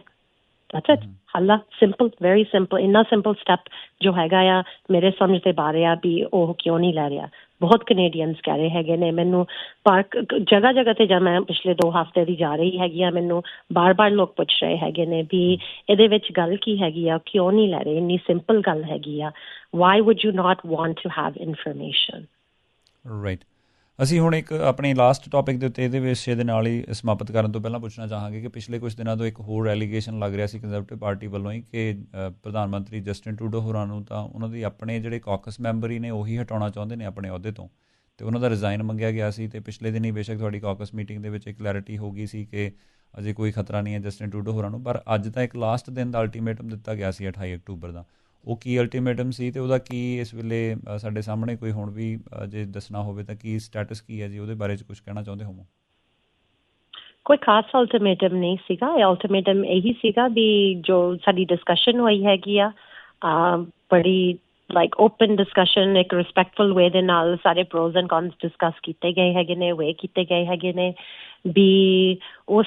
that's it ਹੱਲ simple very simple ਇੰਨਾ simple step ਜੋ ਹੈਗਾ ਆ ਮੇਰੇ ਸਮਝ ਦੇ ਬਾਰੇ ਆ ਵੀ ਉਹ ਕਿਉਂ ਨਹੀਂ ਲੈ ਰਿਹਾ ਬਹੁਤ ਕੈਨੇਡੀਅਨਸ ਕਹਿ ਰਹੇ ਹੈਗੇ ਨੇ ਮੈਨੂੰ ਪਾਰਕ ਜਗ੍ਹਾ ਤੇ ਜਦ ਮੈਂ ਪਿਛਲੇ 2 ਹਫ਼ਤੇ ਦੀ ਜਾ ਰਹੀ ਹੈਗੀ ਆ ਮੈਨੂੰ ਬਾਰ-ਬਾਰ ਲੋਕ ਪੁੱਛ ਰਹੇ ਹੈਗੇ ਨੇ ਵੀ ਇਹਦੇ ਵਿੱਚ ਗੱਲ ਕੀ ਹੈਗੀ ਆ ਕਿਉਂ ਨਹੀਂ ਲੈ ਰਹੇ ਇੰਨੀ ਸਿੰਪਲ ਗੱਲ ਹੈਗੀ ਆ why would you not want to have information right ਅਸੀਂ ਹੁਣ ਇੱਕ ਆਪਣੀ ਲਾਸਟ ਟੌਪਿਕ ਦੇ ਉੱਤੇ ਇਹਦੇ ਵਿਸ਼ੇ ਦੇ ਨਾਲ ਹੀ ਸਮਾਪਤ ਕਰਨ ਤੋਂ ਪਹਿਲਾਂ ਪੁੱਛਣਾ ਚਾਹਾਂਗੇ ਕਿ ਪਿਛਲੇ ਕੁਝ ਦਿਨਾਂ ਤੋਂ ਇੱਕ ਹੋਰ ਐਲੀਗੇਸ਼ਨ ਲੱਗ ਰਿਹਾ ਸੀ ਕੰਜ਼ਰਵੇਟਿਵ ਪਾਰਟੀ ਵੱਲੋਂ ਹੀ ਕਿ ਪ੍ਰਧਾਨ ਮੰਤਰੀ ਜਸਟਿਨ ਟਰੂਡੋ ਹੋਰਾਂ ਨੂੰ ਤਾਂ ਉਹਨਾਂ ਦੀ ਆਪਣੇ ਜਿਹੜੇ ਕਾਕਸ ਮੈਂਬਰ ਹੀ ਨੇ ਉਹੀ ਹਟਾਉਣਾ ਚਾਹੁੰਦੇ ਨੇ ਆਪਣੇ ਅਹੁਦੇ ਤੋਂ ਅਤੇ ਉਹਨਾਂ ਦਾ ਰਿਜ਼ਾਈਨ ਮੰਗਿਆ ਗਿਆ ਸੀ ਅਤੇ ਪਿਛਲੇ ਦਿਨ ਹੀ ਬੇਸ਼ੱਕ ਤੁਹਾਡੀ ਕਾਕਸ ਮੀਟਿੰਗ ਦੇ ਵਿੱਚ ਇੱਕ ਕਲੈਰਿਟੀ ਹੋ ਗਈ ਸੀ ਕਿ ਅਜੇ ਕੋਈ ਖਤਰਾ ਨਹੀਂ ਹੈ ਜਸਟਿਨ ਟਰੂਡੋ ਹੋਰਾਂ ਨੂੰ ਪਰ ਅੱਜ ਤਾਂ ਇੱਕ ਲਾਸਟ ਦਿਨ ਦਾ ਅਲਟੀਮੇਟਮ ਦਿੱਤਾ ਗਿਆ ਸੀ 28 ਅਕਤੂਬਰ ਦਾ ਉਹ ਕੀ ਅਲਟੀਮੇਟਮ ਸੀ ਅਤੇ ਉਹਦਾ ਕੀ ਇਸ ਵੇਲੇ ਸਾਡੇ ਸਾਹਮਣੇ ਕੋਈ ਹੁਣ ਵੀ ਜੇ ਦੱਸਣਾ ਹੋਵੇ ਤਾਂ ਕੀ ਸਟੇਟਸ ਕੀ ਹੈ ਜੀ ਉਹਦੇ ਬਾਰੇ 'ਚ ਕੁਛ ਕਹਿਣਾ ਚਾਹੁੰਦੇ ਹੋਵੋ ਕੋਈ ਖਾਸ ਅਲਟੀਮੇਟਮ ਨਹੀਂ ਸੀਗਾ ਇਹ ਅਲਟੀਮੇਟਮ ਇਹੀ ਸੀਗਾ ਵੀ ਜੋ ਸਾਡੀ ਡਿਸਕਸ਼ਨ ਹੋਈ ਹੈਗੀ ਆ ਬੜੀ ਲਾਈਕ ਓਪਨ ਡਿਸਕਸ਼ਨ ਇੱਕ ਰਿਸਪੈਕਟਫੁਲ ਵੇ ਦੇ ਨਾਲ ਸਾਰੇ ਪ੍ਰੋਜ਼ ਐਂਡ ਕੌਨਸ ਡਿਸਕਸ ਕੀਤੇ ਗਏ ਹੈਗੇ ਨੇ ਵੇ ਕੀਤੇ ਗਏ ਹੈਗੇ ਨੇ ਵੀ ਉਸ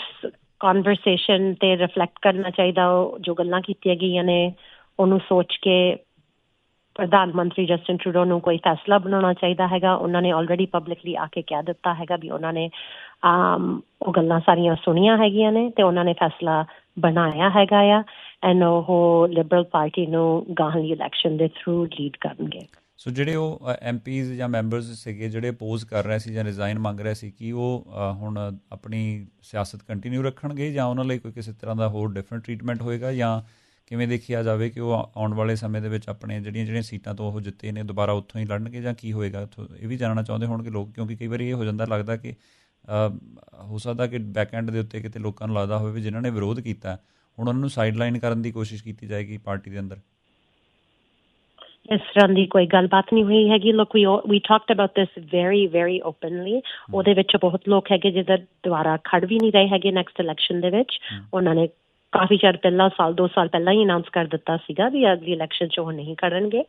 ਕਨਵਰਸੇਸ਼ਨ 'ਤੇ ਰਿਫਲੈਕਟ ਕਰਨਾ ਚਾਹੀਦਾ ਜੋ ਗੱਲਾਂ ਕੀਤੀਆਂ ਗਈਆਂ ਨੇ ਉਹਨੂੰ ਸੋਚ ਕੇ ਪ੍ਰਧਾਨ ਮੰਤਰੀ ਜਸਟਿਨ ਟਰੂਡੋ ਨੂੰ ਕੋਈ ਫੈਸਲਾ ਬਣਾਉਣਾ ਚਾਹੀਦਾ ਹੈਗਾ ਉਹਨਾਂ ਨੇ ਆਲਰੇਡੀ ਪਬਲਿਕਲੀ ਆ ਕੇ ਕਹਿ ਦਿੱਤਾ ਹੈਗਾ ਵੀ ਉਹਨਾਂ ਨੇ ਉਹ ਗੱਲਾਂ ਸਾਰੀਆਂ ਸੁਣੀਆਂ ਹੈਗੀਆਂ ਨੇ ਅਤੇ ਉਹਨਾਂ ਨੇ ਫੈਸਲਾ ਬਣਾਇਆ ਹੈਗਾ ਆ ਐਂਡ ਉਹ ਲਿਬਰਲ ਪਾਰਟੀ ਨੂੰ ਗਾਹਾਂ ਇਲੈਕਸ਼ਨ ਦੇ ਥਰੂ ਲੀਡ ਕਰਨਗੇ ਸੋ ਜਿਹੜੇ ਉਹ MPs ਜਾਂ ਮੈਂਬਰਸ ਸੀਗੇ ਜਿਹੜੇ ਅਪੋਜ਼ ਕਰ ਰਹੇ ਸੀ ਜਾਂ ਰਿਜ਼ਾਈਨ ਮੰਗ ਰਹੇ ਸੀ ਕਿ ਉਹ ਹੁਣ ਆਪਣੀ ਸਿਆਸਤ ਕੰਟੀਨਿਊ ਰੱਖਣਗੇ ਜਾਂ ਉਹਨਾਂ ਲਈ ਕੋਈ ਕਿਸੇ ਤਰ੍ਹਾਂ ਦਾ ਹੋਰ ਡਿਫਰੈਂਟ ਟਰੀਟਮੈਂਟ ਹੋਏਗਾ ਜਾਂ ਕਿਵੇਂ ਦੇਖਿਆ ਜਾਵੇ ਕਿ ਉਹ ਆਉਣ ਵਾਲੇ ਸਮੇਂ ਦੇ ਵਿੱਚ ਆਪਣੇ ਜਿਹੜੀਆਂ ਸੀਟਾਂ ਤੋਂ ਉਹ ਜਿੱਤੇ ਨੇ ਦੁਬਾਰਾ ਉੱਥੋਂ ਹੀ ਲੜਨਗੇ ਜਾਂ ਕੀ ਹੋਏਗਾ ਉੱਥੋਂ ਇਹ ਵੀ ਜਾਣਨਾ ਚਾਹੁੰਦੇ ਹੋਣਗੇ ਲੋਕ ਕਿਉਂਕਿ ਕਈ ਵਾਰੀ ਇਹ ਹੋ ਜਾਂਦਾ ਲੱਗਦਾ ਕਿ ਹੋ ਸਕਦਾ ਕਿ ਬੈਕ ਐਂਡ ਦੇ ਉੱਤੇ ਕਿਤੇ ਲੋਕਾਂ ਨੂੰ ਲੱਗਦਾ ਹੋਵੇ ਵੀ ਜਿਨ੍ਹਾਂ ਨੇ ਵਿਰੋਧ ਕੀਤਾ ਹੁਣ ਉਹਨਾਂ ਨੂੰ ਸਾਈਡ ਲਾਈਨ ਕਰਨ ਦੀ ਕੋਸ਼ਿਸ਼ ਕੀਤੀ ਜਾਏਗੀ ਪਾਰਟੀ ਦੇ ਅੰਦਰ ਇਸ ਤਰ੍ਹਾਂ ਦੀ ਕੋਈ ਗੱਲਬਾਤ ਨਹੀਂ ਹੋਈ ਹੈਗੀ ਲੋਕ we talked about this very very openly ਉਹਦੇ ਵਿੱਚ ਬਹੁਤ ਲੋਕ ਹੈਗੇ ਜਿਹਦਾ ਦੁਬਾਰਾ ਖੜ ਵੀ ਨਹੀਂ ਰਹੇ ਹੈਗੇ ਨੈਕਸਟ ਇਲੈਕਸ਼ਨ ਦੇ ਵਿੱਚ ਉਹਨਾਂ ਨੇ ਕਾਫੀ ਚਿਰ ਪਹਿਲਾਂ ਸਾਲ 2 ਸਾਲ ਪਹਿਲਾਂ ਹੀ ਅਨਾਉਂਸ ਕਰ ਦਿੱਤਾ ਸੀਗਾ ਵੀ ਅਗਲੀ ਇਲੈਕਸ਼ਨ 'ਚ ਉਹ ਨਹੀਂ ਖੜਨਗੇ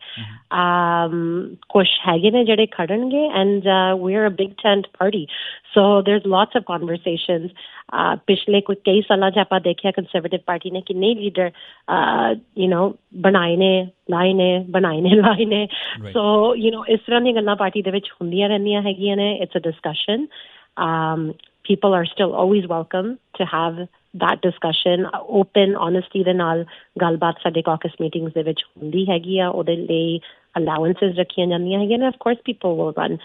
ਕੁਛ ਹੈਗੇ ਨੇ ਜਿਹੜੇ ਖੜਨਗੇ and we are a big tent party so there is lots of conversations ਪਿਛਲੇ ਕਈ ਸਾਲਾਂ 'ਚ ਆਪਾਂ ਦੇਖਿਆ ਕੰਜ਼ਰਵੇਟਿਵ ਪਾਰਟੀ ਨੇ ਕਿੰਨੇ ਲੀਡਰ ਬਣਾਏ ਨੇ ਲਾਏ ਨੇ ਸੋ ਇਸ ਤਰ੍ਹਾਂ ਦੀਆਂ ਗੱਲਾਂ ਪਾਰਟੀ ਦੇ ਵਿੱਚ ਹੁੰਦੀਆਂ ਰਹਿੰਦੀਆਂ ਹੈਗੀਆਂ ਨੇ it's a discussion people are still always welcome to have that discussion open honesty ਦੇ ਨਾਲ ਗੱਲਬਾਤ ਸਾਡੇ caucus meetings ਦੇ ਵਿੱਚ ਹੁੰਦੀ ਹੈਗੀ ਆ ਉਹਦੇ ਲਈ allowances ਰੱਖੀਆਂ ਜਾਂਦੀਆਂ ਹੈਗੀਆਂ ਨੇ of course people will run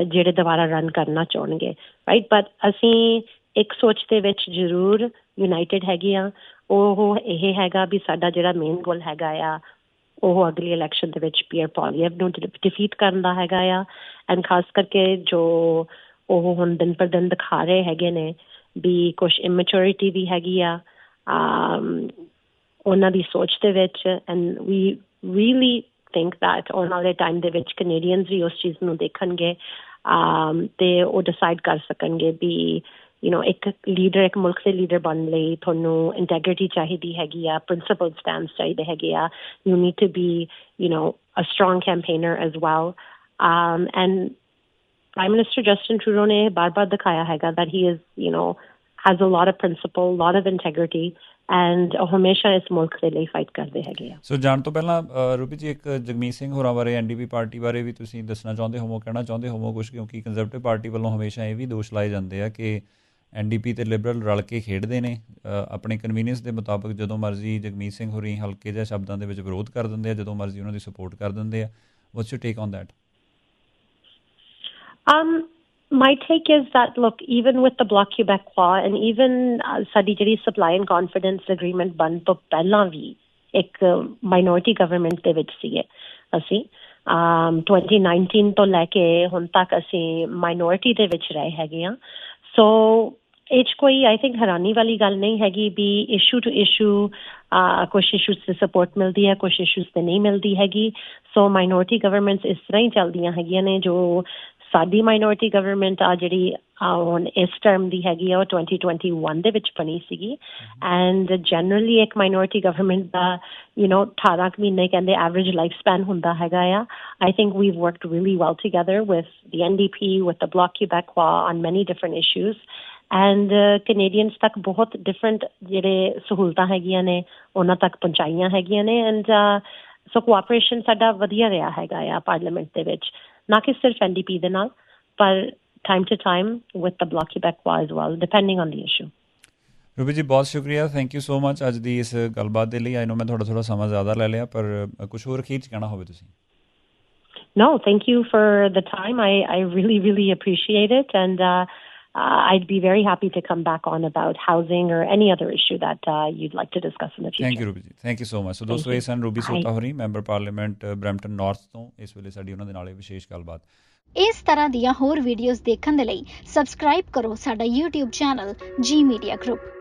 ਜਿਹੜੇ ਦੁਬਾਰਾ ਰਨ ਕਰਨਾ ਚਾਹਣਗੇ right but ਅਸੀਂ ਇੱਕ ਸੋਚ ਦੇ ਵਿੱਚ ਜ਼ਰੂਰ ਯੂਨਾਈਟਿਡ ਹੈਗੇ ਆ ਉਹ ਇਹ ਹੈਗਾ ਵੀ ਸਾਡਾ ਜਿਹੜਾ ਮੇਨ ਗੋਲ ਹੈਗਾ ਆ ਉਹ ਅਗਲੀ ਇਲੈਕਸ਼ਨ ਦੇ ਵਿੱਚ ਪੀਅਰ ਪੋਲੀਐਵ ਨੂੰ ਡਿਫੀਟ ਕਰਨ ਦਾ ਹੈਗਾ ਆ ਐਂਡ ਖਾਸ ਕਰਕੇ ਜੋ ਉਹ ਹੁਣ ਦਿਨ ਪਰ ਦਿਨ ਦਿਖਾ ਰਹੇ ਹੈਗੇ ਨੇ ਵੀ ਕੁਛ ਇਮੈਚੁਰਿਟੀ ਵੀ ਹੈਗੀ ਆ ਉਹਨਾਂ ਦੀ ਸੋਚ ਦੇ ਵਿੱਚ and we really think that ਆਉਣ ਵਾਲੇ ਟਾਈਮ ਦੇ ਵਿੱਚ ਕੈਨੇਡੀਅਨਸ ਵੀ ਉਸ ਚੀਜ਼ ਨੂੰ ਦੇਖਣਗੇ ਤੇ ਉਹ ਡਿਸਾਈਡ ਕਰ ਸਕਣਗੇ ਵੀ ਇੱਕ ਲੀਡਰ ਇੱਕ ਮੁਲਕ ਦੇ ਲੀਡਰ ਬਣਨ ਲਈ ਤੁਹਾਨੂੰ ਇੰਟੈਗ੍ਰਿਟੀ ਚਾਹੀਦੀ ਹੈਗੀ ਆ ਪ੍ਰਿੰਸੀਪਲ ਸਟੈਂਡਸ ਚਾਹੀਦੇ ਹੈਗੇ ਆ you need to be a strong campaigner as well and Prime Minister Justin Trudeau ਨੇ ਬਾਰ-ਬਾਰ ਦਿਖਾਇਆ ਹੈਗਾ that he is, has a lot of principle, lot of integrity, and ਹਮੇਸ਼ਾ ਇਸ ਮੁਲਕ ਦੇ ਲਈ ਫਾਈਟ ਕਰਦੇ ਹੈਗੇ ਆ। ਸੋ ਜਾਣ ਤੋਂ ਪਹਿਲਾਂ ਰੂਪੀ ਜੀ ਇੱਕ ਜਗਮੀਤ ਸਿੰਘ ਹੋਰਾਂ ਬਾਰੇ NDP ਪਾਰਟੀ ਬਾਰੇ ਵੀ ਤੁਸੀਂ ਦੱਸਣਾ ਚਾਹੁੰਦੇ ਹੋਵੋ ਕਹਿਣਾ ਚਾਹੁੰਦੇ ਹੋਵੋ ਕੁਛ ਕਿਉਂਕਿ ਕੰਜ਼ਰਵੇਟਿਵ ਪਾਰਟੀ ਵੱਲੋਂ ਹਮੇਸ਼ਾ ਇਹ ਵੀ ਦੋਸ਼ ਲਾਏ ਜਾਂਦੇ ਆ ਕਿ NDP ਤੇ ਲਿਬਰਲ ਰਲ ਕੇ ਖੇਡਦੇ ਨੇ ਆਪਣੇ ਕਨਵੀਨੀਅੰਸ ਦੇ ਮੁਤਾਬਕ ਜਦੋਂ ਮਰਜ਼ੀ ਜਗਮੀਤ ਸਿੰਘ ਹੋਰੀ ਹਲਕੇ ਜਿਹੇ ਸ਼ਬਦਾਂ ਦੇ ਵਿੱਚ ਵਿਰੋਧ ਕਰ ਦਿੰਦੇ ਆ ਜਦੋਂ ਮਰਜ਼ੀ ਉਹਨਾਂ ਦੀ ਸਪੋਰਟ ਕਰ ਦਿੰਦੇ ਆ what's your take on that My take is that, look, even with the Bloc Québécois and even ਸਾਡੀ ਜਿਹੜੀ supply and confidence agreement ਬਣ ਤੋਂ ਪਹਿਲਾਂ ਵੀ ਇੱਕ minority government ਦੇ ਵਿੱਚ ਸੀਗੇ ਅਸੀਂ 2019 ਤੋਂ ਲੈ ਕੇ ਹੁਣ ਤੱਕ ਅਸੀਂ minority ਦੇ ਵਿੱਚ ਰਹੇ ਹੈਗੇ ਆ ਸੋ ਇਹ 'ਚ ਕੋਈ ਆਈ ਥਿੰਕ ਹੈਰਾਨੀ ਵਾਲੀ ਗੱਲ ਨਹੀਂ ਹੈਗੀ ਵੀ ਇਸ਼ੂ ਟੂ ਇਸ਼ੂ ਕੁਛ ਇਸ਼ੂਜ਼ 'ਤੇ ਸਪੋਰਟ ਮਿਲਦੀ ਹੈ ਕੁਛ ਇਸ਼ੂਜ਼ 'ਤੇ ਨਹੀਂ ਮਿਲਦੀ ਹੈਗੀ ਸੋ ਮਾਈਨੋਰਟੀ ਗਵਰਨਮੈਂਟਸ ਇਸ ਤਰ੍ਹਾਂ ਹੀ ਚੱਲਦੀਆਂ ਹੈਗੀਆਂ ਨੇ ਜੋ ਸਾਡੀ ਮਾਈਨੋਰਟੀ ਗਵਰਨਮੈਂਟ ਆ ਜਿਹੜੀ ਹੁਣ ਇਸ ਟਰਮ ਦੀ ਹੈਗੀ ਆ ਉਹ 2021 ਦੇ ਵਿੱਚ ਬਣੀ ਸੀਗੀ ਐਂਡ ਜਨਰਲੀ ਇੱਕ ਮਾਈਨੋਰਟੀ ਗਵਰਨਮੈਂਟ ਦਾ 18 ਮਹੀਨੇ ਕਹਿੰਦੇ ਐਵਰੇਜ ਲਾਈਫ ਸਪੈਨ ਹੁੰਦਾ ਹੈਗਾ ਆ I think we've worked really well together with the NDP with the Bloc Quebecois on many different issues and Canadians ਤੱਕ ਬਹੁਤ ਡਿਫਰੈਂਟ ਜਿਹੜੇ ਸਹੂਲਤਾਂ ਹੈਗੀਆਂ ਨੇ ਉਹਨਾਂ ਤੱਕ ਪਹੁੰਚਾਈਆਂ ਹੈਗੀਆਂ ਨੇ ਐਂਡ ਸੋ ਕੋਆਪਰੇਸ਼ਨ ਸਾਡਾ ਵਧੀਆ ਰਿਹਾ ਹੈਗਾ ਆ ਪਾਰਲੀਮੈਂਟ ਦੇ ਵਿੱਚ ਨਾ ਕਿ ਸਿਰਫ NDP ਦੇ ਨਾਲ ਪਰ time to time with the Bloc Québécois as well, depending on the issue. Ruby ਜੀ ਬਹੁਤ ਸ਼ੁਕਰੀਆ ਥੈਂਕ ਯੂ ਸੋ ਮਚ ਅੱਜ ਦੀ ਇਸ ਗੱਲਬਾਤ ਦੇ ਲਈ ਆਈ ਨੋ ਮੈਂ ਥੋੜਾ ਸਮਾਂ ਜ਼ਿਆਦਾ ਲੈ ਲਿਆ ਪਰ ਕੁਛ ਹੋਰ ਅਖੀਰ 'ਚ ਕਹਿਣਾ ਹੋਵੇ ਤੁਸੀਂ No, thank you for the time. I really appreciate it and I'd be very happy to come back on about housing or any other issue that you'd like to discuss in the future. Thank you Ruby ji. Thank you so much. So ਦੋਸਤੋ ਇਹ ਸਨ Ruby ਸੋਤਾ ਹੋਰੀ member parliament Brampton north ਤੋਂ ਇਸ ਵੇਲੇ ਸਾਡੀ ਉਹਨਾਂ ਦੇ ਨਾਲ ਇਹ ਵਿਸ਼ੇਸ਼ ਗੱਲਬਾਤ ਇਸ ਤਰ੍ਹਾਂ ਦੀਆਂ ਹੋਰ ਵੀਡੀਓਜ਼ ਦੇਖਣ ਦੇ ਲਈ ਸਬਸਕ੍ਰਾਈਬ ਕਰੋ ਸਾਡਾ YouTube channel G Media Group